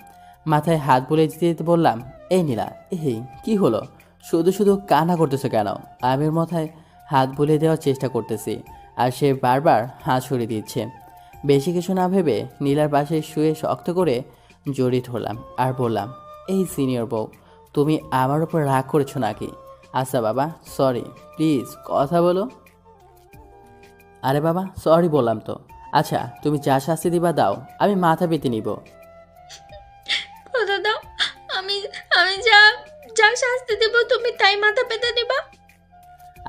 মাথায় হাত বুলিয়ে দিতে দিতে বললাম, এই নীলা, এই কি হলো? শুধু শুধু কান্না করতেছো কেন? আমি ওর মাথায় হাত বুলিয়ে দেওয়ার চেষ্টা করতেছি, আর সে বারবার হাত সরিয়ে দিচ্ছে। বেশি কিছু না ভেবে নীলার পাশে শুয়ে শক্ত করে জড়িয়ে ধরলাম আর বললাম, এই সিনিয়র বউ, তুমি আমার উপর রাগ করেছো নাকি? আচ্ছা বাবা, সরি, প্লিজ কথা বলো। আরে বাবা, সরি বললাম তো। আচ্ছা, তুমি যা শাস্তি দিবা দাও, আমি মাথা পেতে নিব। কথা দাও, আমি আমি যা যা শাস্তি দেব তুমি তাই মাথা পেতে দিবা।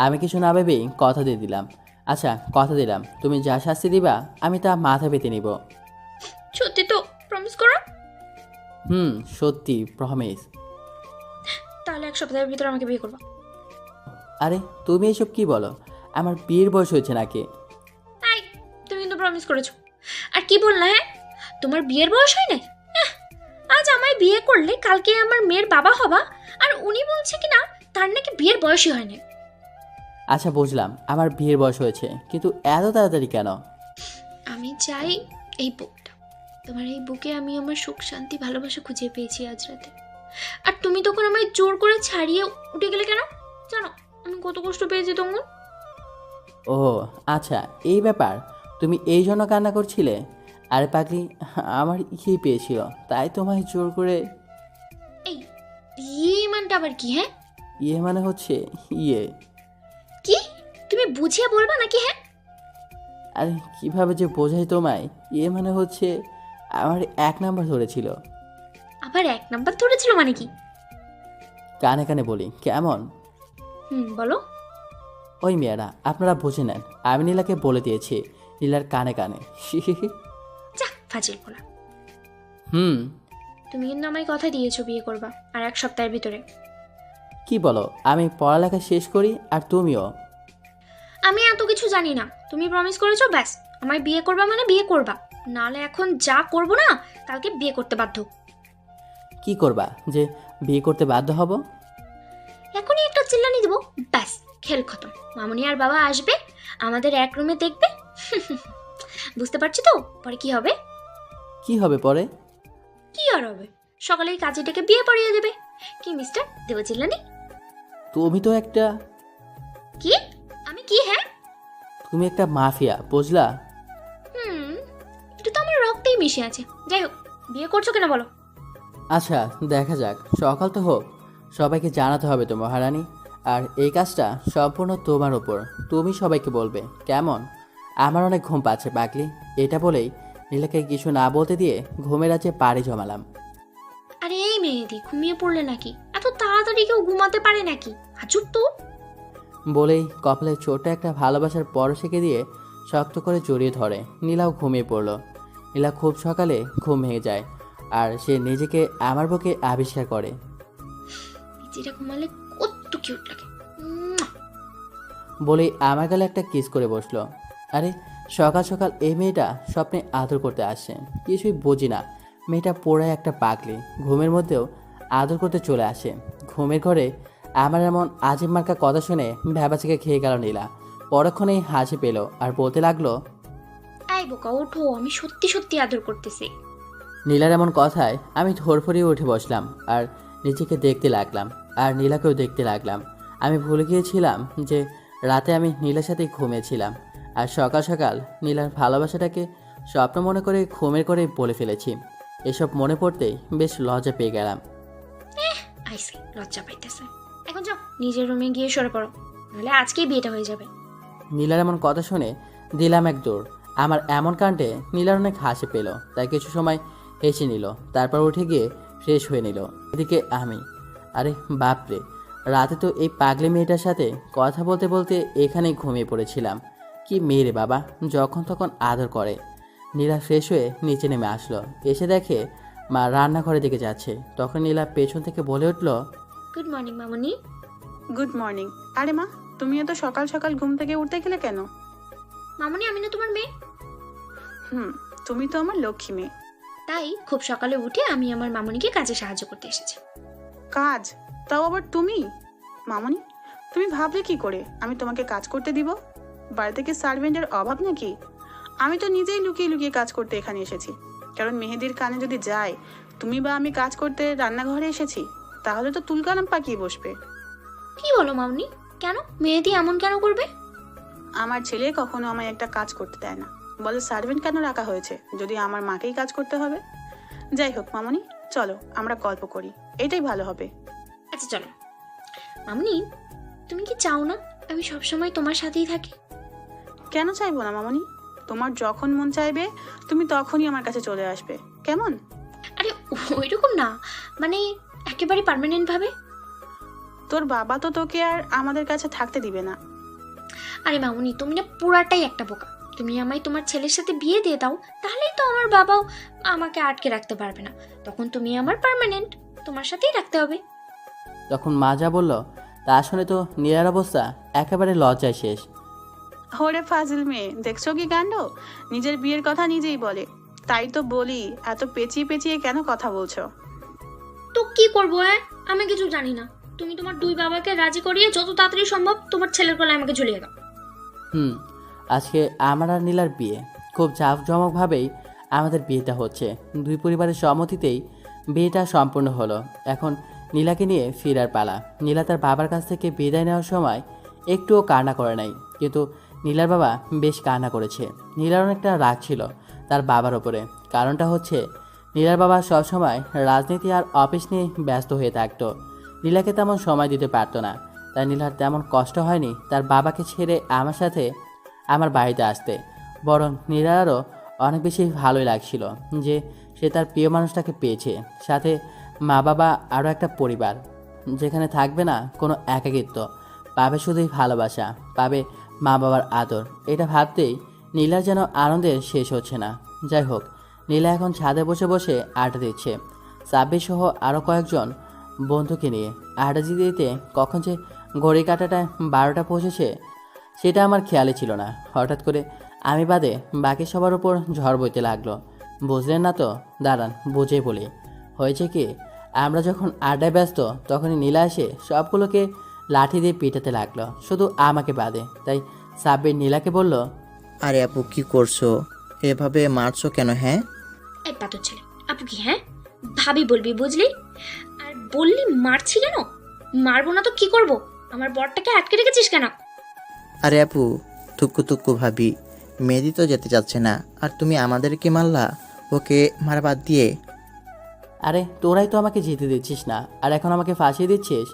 আমি কিছু না ভেবেই কথা দিয়ে দিলাম। আচ্ছা, কথা দিলাম, তুমি যা শাস্তি দিবা আমি তা মাথা পেতে নিব। সত্যি তো? প্রমিস করো। সত্যি, প্রমিস। তাহলে 1 সপ্তাহের ভিতর আমাকে বিয়ে করবা। আরে তুমি এসব কি বলো? আমার বিয়ের বয়স হয়েছে নাকি? তাই প্রমিস করেছো। আর কি বললা? হ্যাঁ, তোমার বিয়ের বয়স হয় নাই? আজ আমায় বিয়ে করলে কালকে আমার মেয়ের বাবা হবা, আর উনি বলছে কি না তার নাকি বিয়ের বয়সই হয় না। আচ্ছা বুঝলাম আমার বিয়ের বয়স হয়েছে, কিন্তু এত তাড়াতাড়ি কেন? আমি চাই এই বুকটা, তোমার এই বুকে আমি আমার সুখ শান্তি ভালোবাসা খুঁজে পেয়েছি আজ রাতে। আর তুমি তখন আমায় জোর করে ছাড়িয়ে উঠে গেলে কেন? জানো আমি কত কষ্ট পেয়েছি তখন? ও আচ্ছা, এই ব্যাপার। তুমি এই জন্য কান্না করছিলে? আরে পাগলি, আমার ইয়েই পেয়েছিল, তাই তোমায় জোর করে। এই ইয়ে মানটা আবার কি? হ্যাঁ, ইয়ে মানে হচ্ছে ইয়ে। কি? তুমি বুঝিয়ে বলবা নাকি? হ্যাঁ, আরে কিভাবে যে বোঝাই তোমায়, ইয়ে মানে হচ্ছে আমার 1 নাম্বার ধরেছিল। আবার 1 নাম্বার ধরেছিল মানে কি? কানে কানে বলি কেমন? বলো। ওই মেয়েরা আপনারা বুঝে নেন, আমি নীলাকে বলে দিয়েছি নীলার কানে কানে। যা ফাজিল বলা। হুম। তুমি কিন্তু আমায় কথা দিয়েছো বিয়ে করবা আর 1 সপ্তাহের ভিতরে। কি বলো? আমি পড়ালেখা শেষ করি আর তুমিও। আমি এত কিছু জানি না, তুমি প্রমিস করেছো, ব্যাস। আমায় বিয়ে করবা মানে বিয়ে করবা, নাহলে এখন যা করবো না কালকে বিয়ে করতে বাধ্য। কি করবা যে বিয়ে করতে বাধ্য হব? এখনই একটা চিল্লানি দেবো, ব্যাস খেল খতম। মামুনি আর বাবা আসবে, আমাদের এক রুমে দেখবে। বুঝতে পারছি তো পরে কি হবে? কি হবে পরে? কি আর হবে, সকালেই কাজে ডেকে বিয়ে পড়িয়ে দেবে। কি মিস্টার দেব চিল্লানি? তুমি তো একটা কি? আমি কি? হ্যাঁ, তুমি একটা মাফিয়া, বুঝলা? এটা তো আমার রক্তেই মিশে আছে। যাই হোক, বিয়ে করছো কেন বলো? আচ্ছা দেখা যাক, সকাল তো হোক, সবাইকে জানাতে হবে তো মহারানী। আর এই কাজটা সম্পূর্ণ তোমার ওপর, তুমি সবাইকে বলবে, কেমন? আমার অনেক ঘুম পাচ্ছে পাগলি। এটা বলেই নীলাকে কিছু না বলতে দিয়ে ঘুমের রাজ্যে পাড়ি জমালাম। আরে এই মেয়েদি, ঘুমিয়ে পড়লে নাকি? এত তাড়াতাড়ি কেউ ঘুমাতে পারে নাকি? আজব তো। বলেই কপালে ছোট্ট একটা ভালোবাসার পরশেকে দিয়ে শক্ত করে জড়িয়ে ধরে। নীলাও ঘুমিয়ে পড়ল। নীলা খুব সকালে ঘুম ভেঙে যায় আর সে নিজেকে আমার বুকে আবিষ্কার করে। যেটা ঘুমালে কত কিউট লাগে। বলেই আমার গালে একটা কিস করে বসলো। আরে সকাল সকাল এই মেয়েটা স্বপ্নে আদর করতে আসে, কিছুই বুঝি না। মেয়েটা পোড়ায় একটা পাগলি, ঘুমের মধ্যেও আদর করতে চলে আসে। ঘুমের ঘরে আমার এমন আজিব মার্কা কথা শুনে ভ্যাবাচাকে খেয়ে গেল নীলা। পরক্ষণেই হাসি পেল আর বলতে লাগলো, এই বোকা ওঠো, আমি সত্যি সত্যি আদর করতেছি। নীলার এমন কথায় আমি ধরফরিয়ে উঠে বসলাম আর নিজেকে দেখতে লাগলাম আর নীলাকেও দেখতে লাগলাম। আমি ভুলে গিয়েছিলাম যে রাতে আমি নীলার সাথে ঘুমিয়েছিলাম আর সকাল সকাল নীলার ভালোবাসাটাকে স্বপ্ন মনে করে ঘুমের করে বলে ফেলেছি। এসব মনে পড়তেই বেশ লজ্জা পেয়ে গেলাম। আইসি লজ্জা পাইতেছে। এখন যাও নিজের রুমে গিয়ে সরে পড়ো, নাহলে আজকেই বিয়েটা হয়ে যাবে। নীলার এমন কথা শুনে দিলাম এক দৌড়। আমার এমন কাণ্ডে নীলার অনেক হাসি পেল, তাই কিছু সময় হেসে নিল, তারপর উঠে গিয়ে ফ্রেশ হয়ে নিল। এদিকে আমি, আরে বাপরে, রাতে তো এই পাগলি মেয়েটার সাথে কথা বলতে বলতে এখানেই ঘুমিয়ে পড়েছিলাম। কি মেয়ে রে বাবা, যখন তখন আদর করে। নীলা ফ্রেশ হয়ে নিচে নেমে আসলো, এসে দেখে মা রান্নাঘরের দিকে যাচ্ছে। তখন নীলা পেছন থেকে বলে উঠল, গুড মর্নিং মামুনি। Good morning. আরে মা, তুমি এত সকাল সকাল ঘুম থেকে উঠতে গেলে কেন? মামুনি আমি না তোমার মেয়ে? তুমি তো আমার লক্ষ্মী মেয়ে। তাই খুব সকালে উঠে আমি আমার মামুনিকে কাজে সাহায্য করতে এসেছি। কাজ? তাও আবার তুমি? মামনি, তুমি ভাবলে কি করে আমি তোমাকে কাজ করতে দিব? বাড়িতে কি সার্ভেন্টের অভাব নাকি? আমি তো নিজেই লুকিয়ে লুকিয়ে কাজ করতে এখানে এসেছি, কারণ মেহেদির কানে যদি যায় তুমি বা আমি কাজ করতে রান্নাঘরে এসেছি, তাহলে তো তুলকালাম পাকিয়ে বসবে। কি বলো মামুনি? কেন মেহেদি এমন কেন করবে? আমার ছেলে কখনো আমায় একটা কাজ করতে দেয় না, বলে সার্ভেন্ট কেন রাখা হয়েছে যদি আমার মাকেই কাজ করতে হবে। যাই হোক মামনি, চলো আমরা গল্প করি, এটাই ভালো হবে। আচ্ছা চলো। মামুনি, তুমি কি চাও না আমি সবসময় তোমার সাথেই থাকি? কেন চাইবো না মামনি? তোমার যখন মন চাইবে তুমি তখনই আমার কাছে চলে আসবে, কেমন? আরে ওইরকম না, মানে একেবারে পার্মানেন্ট ভাবে। তোর বাবা তো তোকে আর আমাদের কাছে থাকতে দিবে না। আরে মামুনি, তুমি না পুরাটাই একটা বোকা। তুমি আমায় তোমার ছেলের সাথে বিয়ে দিয়ে দাও, তাহলেই তো আমার বাবাও আমাকে আটকে রাখতে পারবে না। তখন তুমি আমার পার্মানেন্ট, তোমার সাথেই রাখতে হবে। তখন মা যা বলল তা শুনে তো নীলার অবস্থা একেবারে লজ্জায় শেষ। ওরে ফাজিল মেয়ে, দেখছো কি কাণ্ড? নিজের বিয়ের কথা নিজেই বলে। তাই তো বলি, এত পেঁচিয়ে পেঁচিয়ে কেন কথা বলছো? তো কি করবো? আমি কিছু জানি না। তুমি তোমার দুই বাবাকে রাজি করিয়ে যত তাড়াতাড়ি সম্ভব তোমার ছেলের গলায় আমাকে ঝুলিয়ে দাও। আজকে আমার আর নীলার বিয়ে খুব জাঁকজমকভাবেই আমাদের বিয়েটা হচ্ছে। দুই পরিবারের সম্মতিতেই বিয়েটা সম্পূর্ণ হলো। এখন নীলাকে নিয়ে ফেরার পালা। নীলা তার বাবার কাছ থেকে বিদায় নেওয়ার সময় একটুও কান্না করে নাই, কিন্তু নীলার বাবা বেশ কান্না করেছে। নীলার অনেকটা রাগ ছিল তার বাবার ওপরে। কারণটা হচ্ছে নীলার বাবা সবসময় রাজনীতি আর অফিস নিয়ে ব্যস্ত হয়ে থাকতো। নীলাকে তেমন সময় দিতে পারতো না। তাই নীলার তেমন কষ্ট হয়নি তার বাবাকে ছেড়ে আমার সাথে আমার বাড়িতে আসতে। বরং নীলারও অনেক বেশি ভালোই লাগছিল যে সে তার প্রিয় মানুষটাকে পেয়েছে, সাথে মা বাবা, আরও একটা পরিবার যেখানে থাকবে না কোনো একাকিত্ব, পাবে শুধুই ভালোবাসা, পাবে মা বাবার আদর। এটা ভাবতেই নীলার যেন আনন্দের শেষ হচ্ছে না। যাই হোক, নীলা এখন ছাদে বসে বসে আড্ডা দিচ্ছে সাব্বির সহ আরও কয়েকজন বন্ধুকে নিয়ে। আড্ডা দিতে দিতে কখন যে ঘড়ি কাটাটা 12টা পৌঁছেছে সেটা আমার খেয়ালই ছিল না। হঠাৎ করে আমি বাদে বাকি সবার উপর ঝড় বইতে লাগলো। বুঝলেন না তো? দাঁড়ান বুঝেই বলি। হয়েছে কি, আমরা যখন আড্ডায় ব্যস্ত তখনই নীলা এসে সবগুলোকে লাঠি দিয়ে পিটাতে লাগলো, শুধু আমাকে বাদে। তাই সাব্বির নীলাকে বলল, আরে আপু কি করছো? এভাবে মারছো কেন? হ্যাঁ এই পাথর ছেলে, আপু কি ভাবি বলবি বুঝলি? আর বললি মারছি কেন? মারবো না তো কি করব? আমার বরটাকে আটকে রেখেছিস কেন? আরে আপু, তুক্কু তুক্কু ভাবি, মেহেদি তো যেতে চাচ্ছে না, আর তুমি আমাদেরকে মারলা ওকে মারা বাদ দিয়ে। আরে তোরাই তো আমাকে যেতে দিচ্ছিস না, আর এখন আমাকে ফাঁসিয়ে দিচ্ছিস।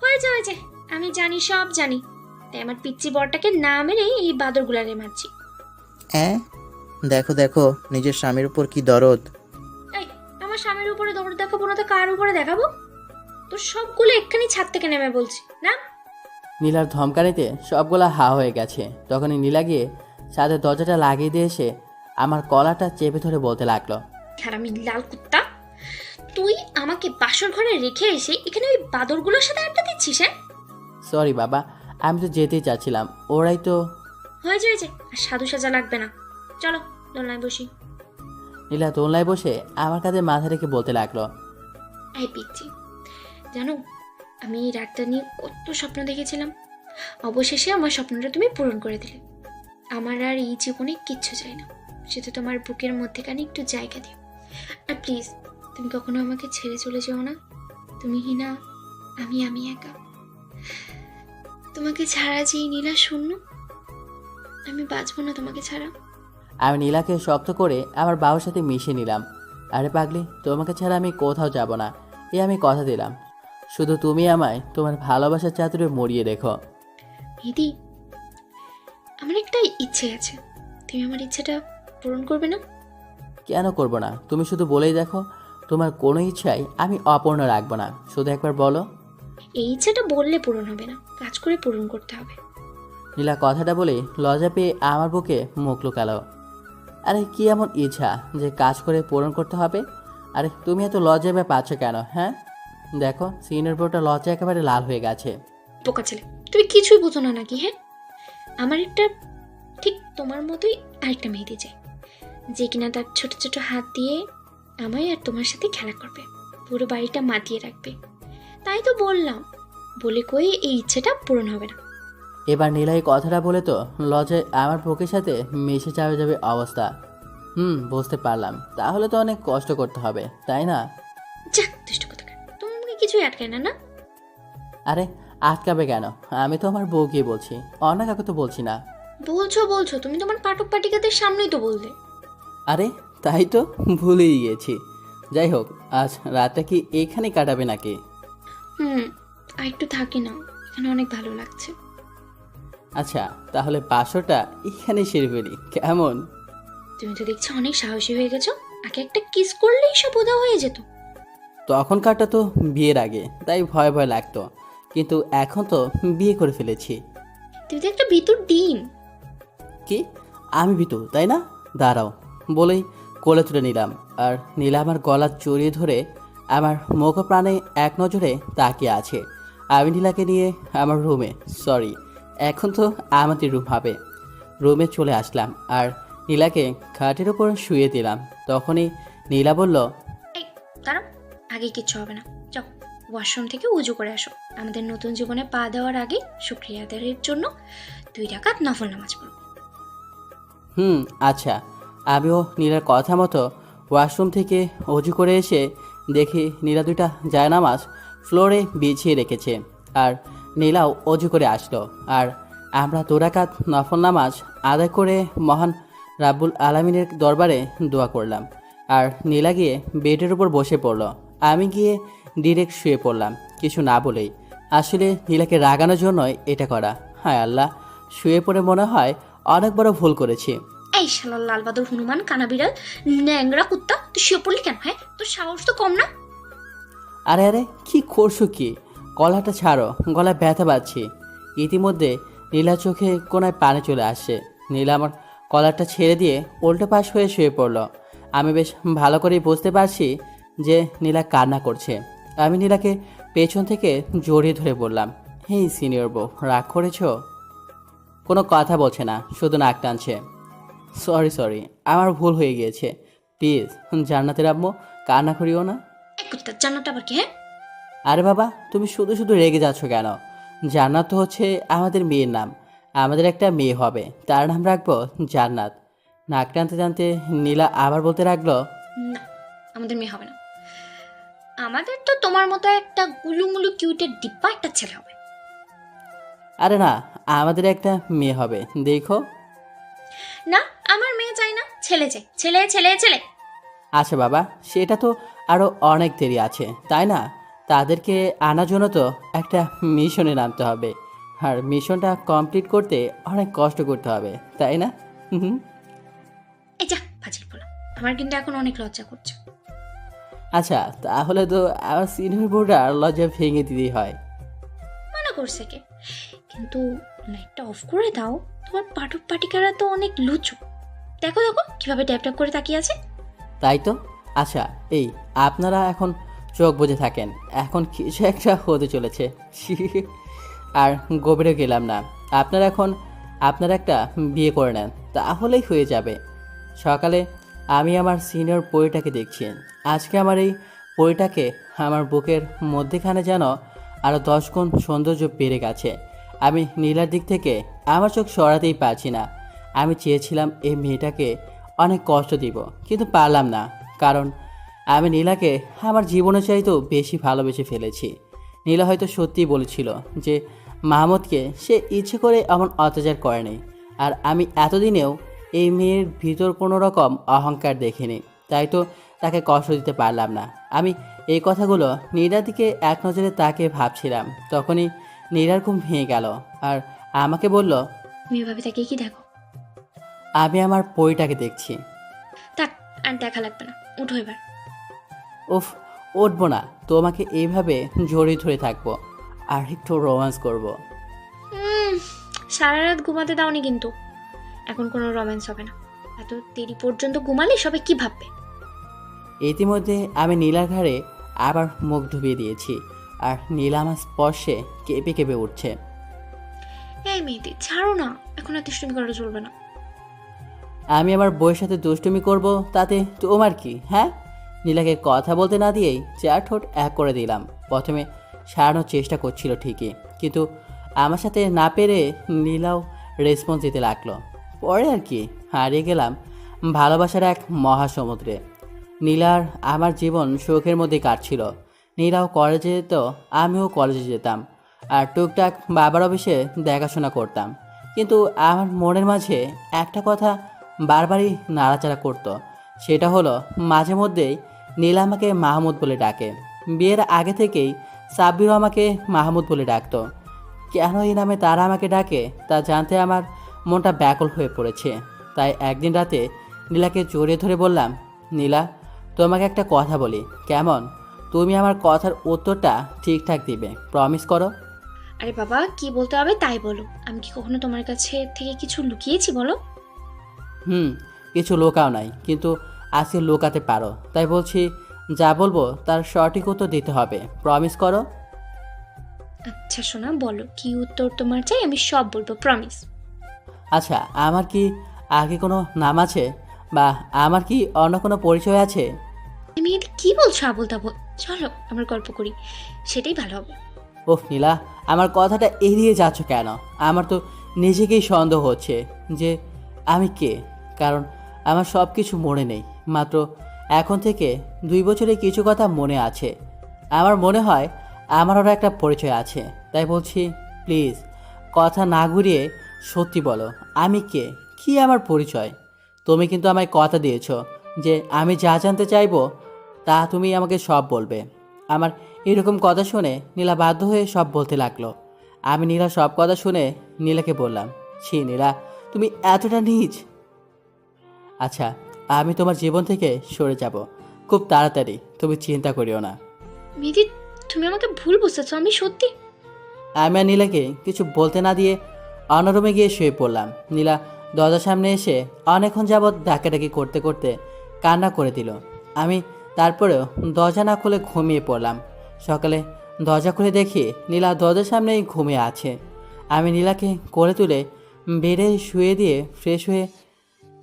হয়েছে হয়েছে, আমি জানি, সব জানি। তাই আমার পিচ্চি বরটাকে না মেরে এই বাদরগুলারে মারছি। হ্যাঁ দেখো দেখো নিজের স্বামীর উপর কি দরদ। এই, আমার স্বামীর উপরে দৌড় দেখাবো না তো কার উপরে দেখাবো? তোর সবগুলো এক্ষুনি ছাদ থেকে নেমে বলছি না। নীলার ধমকানিতে সবগুলা হা হয়ে গেছে। তখনই নীলা গিয়ে ছাদের দরজাটা লাগিয়ে দিয়ে এসে আমার কলারটা চেপে ধরে বলতে লাগলো, হারামি লাল কুত্তা, তুই আমাকে বাসর ঘরে রেখে এসে এখানে ওই বাদরগুলোর সাথে আড্ডা দিচ্ছিস? সরি বাবা, আমি তো যেতেই চাচ্ছিলাম, ওরাই তো। হয়েছে হয়েছে, আর সাধু সাজা লাগবে না, চলো দোলনায় বসি। নীলা দোলনায় বসে আমার কাঁধে মাথা রেখে বলতে লাগলো, এই পিচ্ছি, জানো আমি এই রাতটা নিয়ে কত স্বপ্ন দেখেছিলাম। অবশেষে আমার স্বপ্নটা তুমি পূরণ করে দিলে। আমার আর এই জীবনে কিচ্ছু চাই না, শুধু তোমার বুকের মধ্যেখানে একটু জায়গা দিও। আর প্লিজ তুমি কখনো আমাকে ছেড়ে চলে যেও না। তুমি হিনা, আমি একা। তোমাকে ছাড়া যে নীলা শূন্য, আমি বাঁচবো না তোমাকে ছাড়া। আমি নীলাকে শক্ত করে আমার বাবার সাথে মিশিয়ে নিলাম। আরে পাগলি, তোমাকে ছাড়া আমি কোথাও যাব না, এ আমি কথা দিলাম। শুধু তুমি আমায় তোমার ভালোবাসার চাদরে মরিয়ে রেখো। দিদি, আমার একটা ইচ্ছে আছে, তুমি আমার ইচ্ছেটা পূরণ করবে না? কেন করবো না? তুমি শুধু বলেই দেখো, তোমার কোনো ইচ্ছাই আমি অপূর্ণ রাখবো না। শুধু একবার বলো। এই ইচ্ছেটা বললে পূরণ হবে না, কাজ করে পূরণ করতে হবে। নীলা কথাটা বলে লজ্জা পেয়ে আমার বুকে মুখ লুকালো। আরে কি এমন ইচ্ছা যে কাজ করে পূরণ করতে হবে? আরে তুমি এত লজ্জা পাচ্ছ কেন? হ্যাঁ দেখো, সিনের উপরটা লজ্জা একেবারে লাল হয়ে গেছে। পোকা ছেলে, তুমি কিছুই বোঝো না নাকি? আমার একটা ঠিক তোমার মতোই আরেকটা মেহেদি চাই, যে কিনা তার ছোট ছোট হাত দিয়ে আমায় আর তোমার সাথে খেলা করবে, পুরো বাড়িটা মাতিয়ে রাখবে। তাই তো বললাম, বলে কই এই ইচ্ছেটা পূরণ হবে না। এবার নীলা এই কথাটা বলে তো লজ্জায় আমার বুকের সাথে মিশে যাবে অবস্থা। বুঝতে পারলাম, তাহলে তো অনেক কষ্ট করতে হবে, তাই না? যাক দুষ্ট কোথাকার, তোমার মুখে কিছুই আটকায় না না? আরে আটকাবে কেন? আমি তো আমার বউকে বলছি, অন্য কাউকে তো বলছি না। বলছো, তুমি তোমার পাঠক পাঠিকাদের সামনেই তো বললে। আরে তাই তো, ভুলেই গিয়েছি। যাই হোক, আজ রাতটা কি এখানে কাটাবে নাকি? আর একটু থাকি না, এখানে অনেক ভালো লাগছে। আচ্ছা তাহলে বাসরটা এখানে সেরে ফেলি, কেমন? তুমি তো দেখছি অনেক সাহসী হয়ে গেছো, আগে একটা কিস করলেই সব উধাও হয়ে যেত। তখনকারটা তো বিয়ের আগে, তাই ভয় ভয় লাগতো, কিন্তু এখন তো বিয়ে করে ফেলেছি। তুমি তো একটা ভিতর ডিম। কি আমি ভীতু, তাই না? দাঁড়াও বলেই কোলে তুলে নিলাম, আর নীলা আমার গলা জড়িয়ে ধরে আমার মুখ প্রাণে এক নজরে তাকিয়ে আছে। আমি নীলাকে নিয়ে আমার রুমে, সরি এখন তো আমাদের রুম হবে, রুমে চলে আসলাম আর নীলাকে খাটের উপর শুয়ে দিলাম। তখনই নীলা বলল, এই দাঁড়াও, আগে কিচ্ছু হবে না। যাও ওয়াশরুম থেকে উজু করে আসো। আমাদের নতুন জীবনে পা দেওয়ার আগে শুক্রিয়া আদায়ের জন্য 2 রাকাত নফল নামাজ পড়ো। আচ্ছা। আমিও নীলার কথা মতো ওয়াশরুম থেকে অজু করে এসে দেখি নীলা 2টা জায়নামাজ ফ্লোরে বিছিয়ে রেখেছে আর নীলাও অজু করে আসলো। আর আমরা 2 রাকাত নফল নামাজ আদায় করে মহান রাব্বুল আলামিনের দরবারে দোয়া করলাম। আর নীলা গিয়ে বেডের উপর বসে পড়ল। আমি গিয়ে ডিরেক্ট শুয়ে পড়লাম, কিছু না বলেই। আসলে নীলাকে রাগানোর জন্যই এটা করা। হায় আল্লাহ, শুয়ে পড়ে মনে হয় অনেক বড় ভুল করেছি। এই শালা লাল বাদর হনুমান কানা বিড়াল ন্যাংরা কুত্তা, তুই শুয়ে পড়লি কেন? হ্যাঁ, তোর সাহস তো কম না। আরে আরে, কি করছো কি? গলাটা ছাড়ো, গলায় ব্যথা পাচ্ছি। ইতিমধ্যে নীলা চোখে কোনায় পানি চলে আসছে। নীলা আমার কলারটা ছেড়ে দিয়ে উল্টো পাশ হয়ে শুয়ে পড়ল। আমি বেশ ভালো করেই বুঝতে পারছি যে নীলা কান্না করছে। আমি নীলাকে পেছন থেকে জড়িয়ে ধরে বললাম, হেই সিনিয়র বউ, রাগ করেছো? কোনো কথা বলছে না, শুধু নাক টানছে। সরি, আমার ভুল হয়ে গিয়েছে। প্লিজ জান্নাতের আম্মু, কান্না করিও না। এক কুত্তা, জান্নাত আবার কি? হ্যাঁ, আরে বাবা, তুমি শুধু শুধু রেগে যাচ্ছ কেন? জান্নাত তো হচ্ছে আমাদের মেয়ের নাম। আমাদের একটা মেয়ে হবে, তার নাম রাখবো জান্নাত। নাক টানতে টানতে নীলা আবার বলতে লাগলো, না আমাদের মেয়ে হবে না। আমাদের তো তোমার মতো একটা গুলুমুলু কিউটের ডিব্বা একটা ছেলে হবে। আরে না, আমাদের একটা মেয়ে হবে, দেখো। না, আমার মেয়ে চাই না, ছেলে চাই। ছেলে ছেলে ছেলে। আচ্ছা বাবা, সেটা তো আরও অনেক দেরি আছে, তাই না? তাদেরকে আনার জন্য তো একটা মিশনে নামতে হবে, আর মিশনটা কমপ্লিট করতে অনেক কষ্ট করতে হবে, তাই না? হুম। এই যা ফাজিল বলো, আমার কিন্তু এখন অনেক লজ্জা করছে। আচ্ছা, তাহলে তো আমার সিনিয়র বোর্ডটা লজ্জা ভেঙে দিতেই হয়। মানা করছে কে? কিন্তু লাইটটা অফ করে দাও, তোমার পাঠক পাঠিকারা তো অনেক লুচু। দেখো দেখো কিভাবে ট্যাপ ট্যাপ করে তাকিয়ে আছে। তাই তো। আচ্ছা, এই আপনারা এখন চোখ বুজে থাকেন, এখন কিছু একটা হতে চলেছে। আর গভীরে গেলাম না। আপনারা এখন আপনারা একটা বিয়ে করে নেন, তাহলেই হয়ে যাবে। সকালে আমি আমার সিনিয়র পরিটাকে দেখছি। আজকে আমার এই পরিটাকে আমার বুকের মধ্যেখানে যেন আরও 10 গুণ সৌন্দর্য বেড়ে গেছে। আমি নীলার দিক থেকে আমার চোখ সরাতেই পারছি না। আমি চেয়েছিলাম এই মেয়েটাকে অনেক কষ্ট দিব, কিন্তু পারলাম না, কারণ আমি নীলাকে আমার জীবনের চাইতেও বেশি ভালোবেসে ফেলেছি। নীলা হয়তো সত্যিই বলেছিল যে মাহমুদকে সে ইচ্ছে করে এমন অত্যাচার করেনি, আর আমি এতদিনেও এই মেয়ের ভিতর কোনো রকম অহংকার দেখিনি, তাই তো তাকে কষ্ট দিতে পারলাম না। আমি এই কথাগুলো নীলার দিকে এক নজরে তাকে ভাবছিলাম, তখনই নীলার ঘুম ভেঙে গেল আর আমাকে বলল, তুমি এভাবে তাকিয়ে কি দেখো? আমি আমার পরিটাকে দেখছি। থাক, আর দেখা লাগবে না, উঠো এবার। উফ, উঠবো না, তোমাকে এইভাবে জড়িয়ে ধরে থাকবো আর একটু রোম্যান্স করব। সারা রাত ঘুমাতে দাওনি কিন্তু। এখন কোনো রোম্যান্স হবে না, এত দেরি পর্যন্ত ঘুমালে সবাই কি ভাববে? ইতিমধ্যে আমি নীলার ঘাড়ে আবার মুখ ডুবিয়ে দিয়েছি আর নীলা আমার স্পর্শে কেঁপে কেঁপে উঠছে। এই মেয়েদের ছাড়ো না, এখন আর দুষ্টুমি করা চলবে না। আমি আমার বউয়ের সাথে দুষ্টুমি করব, তাতে তোমার কি? হ্যাঁ? নীলাকে কথা বলতে না দিয়েই 4 ঠোঁট এক করে দিলাম। প্রথমে সারানোর চেষ্টা করছিল ঠিকই, কিন্তু আমার সাথে না পেরে নীলাও রেসপন্স দিতে লাগলো। পরে আর কি, হারিয়ে গেলাম ভালোবাসার এক মহাসমুদ্রে। নীলার আমার জীবন সুখের মধ্যে কাটছিল। নীলাও কলেজে যেত, আমিও কলেজে যেতাম, আর টুকটাক বাবার অফিসে দেখাশোনা করতাম। কিন্তু আমার মনের মাঝে একটা কথা বারবারই নাড়াচাড়া করতো, সেটা হলো মাঝে মধ্যেই নীলা আমাকে মাহমুদ বলে ডাকে। বিয়ের আগে থেকেই সাব্বিরও আমাকে মাহমুদ বলে ডাকতো। কেন এই নামে তারা আমাকে ডাকে তা জানতে আমার মনটা ব্যাকুল হয়ে পড়েছে। তাই একদিন রাতে নীলাকে জড়িয়ে ধরে বললাম, নীলা, তোমাকে একটা কথা বলি, কেমন? তুমি আমার কথার উত্তরটা ঠিকঠাক দিবে, প্রমিস করো। আরে বাবা, কি বলতে হবে তাই বলো। আমি কি কখনো তোমার কাছে থেকে কিছু লুকিয়েছি বলো? কিছু লোকাও নাই, কিন্তু আজকে লোকাতে পারো, তাই বলছি যা বলবো তার সঠিক উত্তর দিতে হবে, প্রমিস করো। আচ্ছা শোনা, বলো কি উত্তর তোমার চাই, আমি সব বলবো, প্রমিস। আচ্ছা, আমার কি আগে কোনো নাম আছে, বা আমার কি অন্য কোনো পরিচয় আছে? তুমি এটা কি বলছো আবল তাবল? চলো আমার গল্প করি, সেটাই ভালো হবে। ওহ নীলা, আমার কথাটা এড়িয়ে যাচ্ছ কেন? আমার তো নিজেকেই সন্দেহ হচ্ছে যে আমি কে, কারণ আমার সব কিছু মনে নেই। মাত্র এখন থেকে 2 বছরে কিছু কথা মনে আছে। আমার মনে হয় আমারও একটা পরিচয় আছে, তাই বলছি প্লিজ কথা না ঘুরিয়ে সত্যি বলো, আমি কে, কি আমার পরিচয়? তুমি কিন্তু আমায় কথা দিয়েছো যে আমি যা জানতে চাইবো তা তুমি আমাকে সব বলবে। আমার এরকম কথা শুনে নীলা বাধ্য হয়ে সব বলতে লাগলো। আমি নীলা সব কথা শুনে নীলাকে বললাম, ছি নীলা, তুমি এতটা নীচ। আচ্ছা, আমি তোমার জীবন থেকে সরে যাব খুব তাড়াতাড়ি, তুমি চিন্তা করিও না। মেহেদি, তুমি আমাকে ভুল বুঝতেছো, আমি সত্যি। আমি আর নীলাকে কিছু বলতে না দিয়ে অন্য রুমে গিয়ে শুয়ে পড়লাম। নীলা দরজার সামনে এসে অনেকক্ষণ যাবৎ ডাকাডাকি করতে করতে কান্না করে দিল। আমি তারপরেও দরজা না খুলে ঘুমিয়ে পড়লাম। সকালে দরজা খুলে দেখি নীলা দরজার সামনেই ঘুমিয়ে আছে। আমি নীলাকে কোলে তুলে বেডে শুয়ে দিয়ে ফ্রেশ হয়ে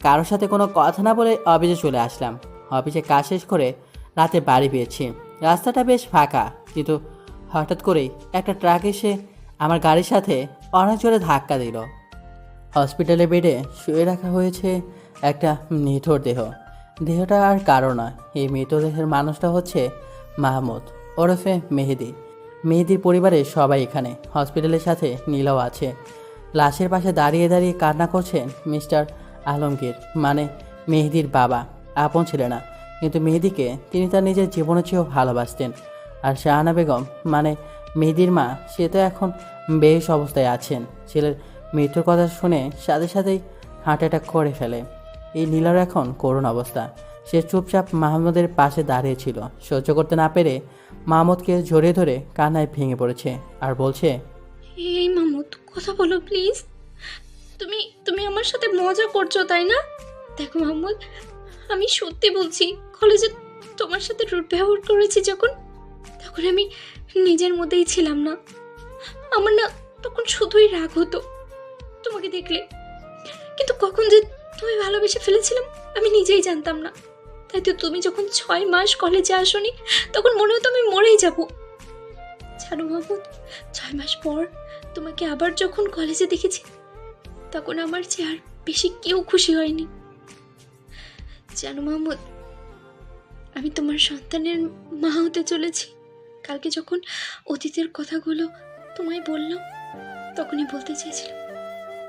কারোর সাথে কোনো কথা না বলে অফিসে চলে আসলাম। অফিসে কাজ শেষ করে রাতে বাড়ি পেয়েছি। রাস্তাটা বেশ ফাঁকা, কিন্তু হঠাৎ করেই একটা ট্রাক এসে আমার গাড়ির সাথে অনেক জোরে ধাক্কা দিল। হসপিটালে বেডে শুয়ে রাখা হয়েছে একটা নিথর দেহ। দেহটা আর কারো না, এই মৃতদেহের মানুষটা হচ্ছে মাহমুদ ওরফে মেহেদি। মেহেদির পরিবারের সবাই এখানে, হসপিটালের সাথে নীলাও আছে। লাশের পাশে দাঁড়িয়ে দাঁড়িয়ে কান্না করছেন মিস্টার আলমগীর, মানে মেহেদির বাবা। আপন ছেলে না, কিন্তু মেহেদিকে তিনি তার নিজের জীবনের চেয়েও ভালোবাসতেন। আর শাহানা বেগম মানে মেহেদির মা, সে তো এখন বেশ অবস্থায় আছেন। ছেলের মৃত্যুর কথা শুনে সাথে সাথেই হার্ট অ্যাটাক করে ফেলে। এই নীলার এখন করুণ অবস্থা। সে চুপচাপ মাহমুদের পাশে দাঁড়িয়েছিল। সহ্য করতে না পেরে মাহমুদকে জড়িয়ে ধরে কান্নায় ভেঙে পড়েছে আর বলছে, এই মাহমুদ, কথা বলো প্লিজ। তুমি তুমি আমার সাথে মজা করছো তাই না? দেখো মাহমুদ, আমি সত্যি বলছি, কলেজে তোমার সাথে রুট ব্যবহার করেছি যখন, তখন আমি নিজের মধ্যেই ছিলাম না। আমার না তখন শুধুই রাগ হতো তোমাকে দেখলে, কিন্তু কখন যে তুমি ভালোবেসে ফেলেছিলাম আমি নিজেই জানতাম না। তাই তো তুমি যখন 6 মাস কলেজে আসোনি, তখন মনে হতো আমি মরেই যাব। জানো মাহমুদ, 6 মাস পর তোমাকে আবার যখন কলেজে দেখেছি, তখন আমার চেয়ে আর বেশি কেউ খুশি হয়নি। জানো মাহমুদ, আমি তোমার সন্তানের মা হতে চলেছি। কালকে যখন অতীতের কথাগুলো তোমায় বললাম, তখনই বলতে চেয়েছিলাম,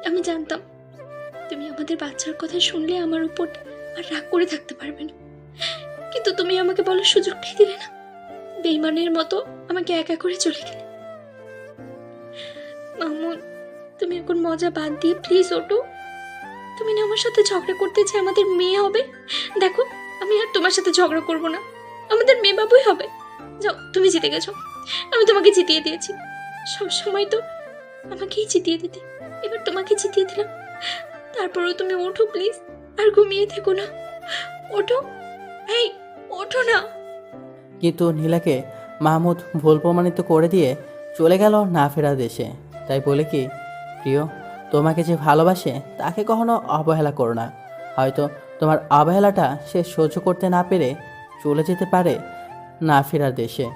আমি জানতাম তুমি আমাদের বাচ্চার কথা শুনলে আমার উপর আর রাগ করে থাকতে পারবে না, কিন্তু তুমি আমাকে বলার সুযোগটাই দিলে না। বেঈমানের মতো আমাকে একা করে চলে গেলে। মাহমুদ, তুমি এখন মজা বাদ দিয়ে প্লিজ ওঠো। তুমি না আমার সাথে ঝগড়া করতে যে আমাদের মেয়ে হবে। দেখো, আমি আর তোমার সাথে ঝগড়া করব না, আমাদের মেয়ে বাবুই হবে। যাও, তুমি জিতে গেছো, আমি তোমাকে জিতিয়ে দিয়েছি। সব সময় তো আমাকেই জিতিয়ে দিতে, এবার তোমাকে জিতিয়ে দিলাম। তারপরেও তুমি ওঠো প্লিজ, আর ঘুমিয়ে থেকো না। ওঠো, এই ওঠো না। কিন্তু নীলাকে মাহমুদ ভুল প্রমাণিত করে দিয়ে চলে গেল না ফেরা দেশে। তাই বলে কি, প্রিয়, তোমাকে যে ভালোবাসে তাকে কখনো অবহেলা করো না। হয়তো তোমার অবহেলাটা সে সহ্য করতে না পেরে চলে যেতে পারে না ফেরার দেশে।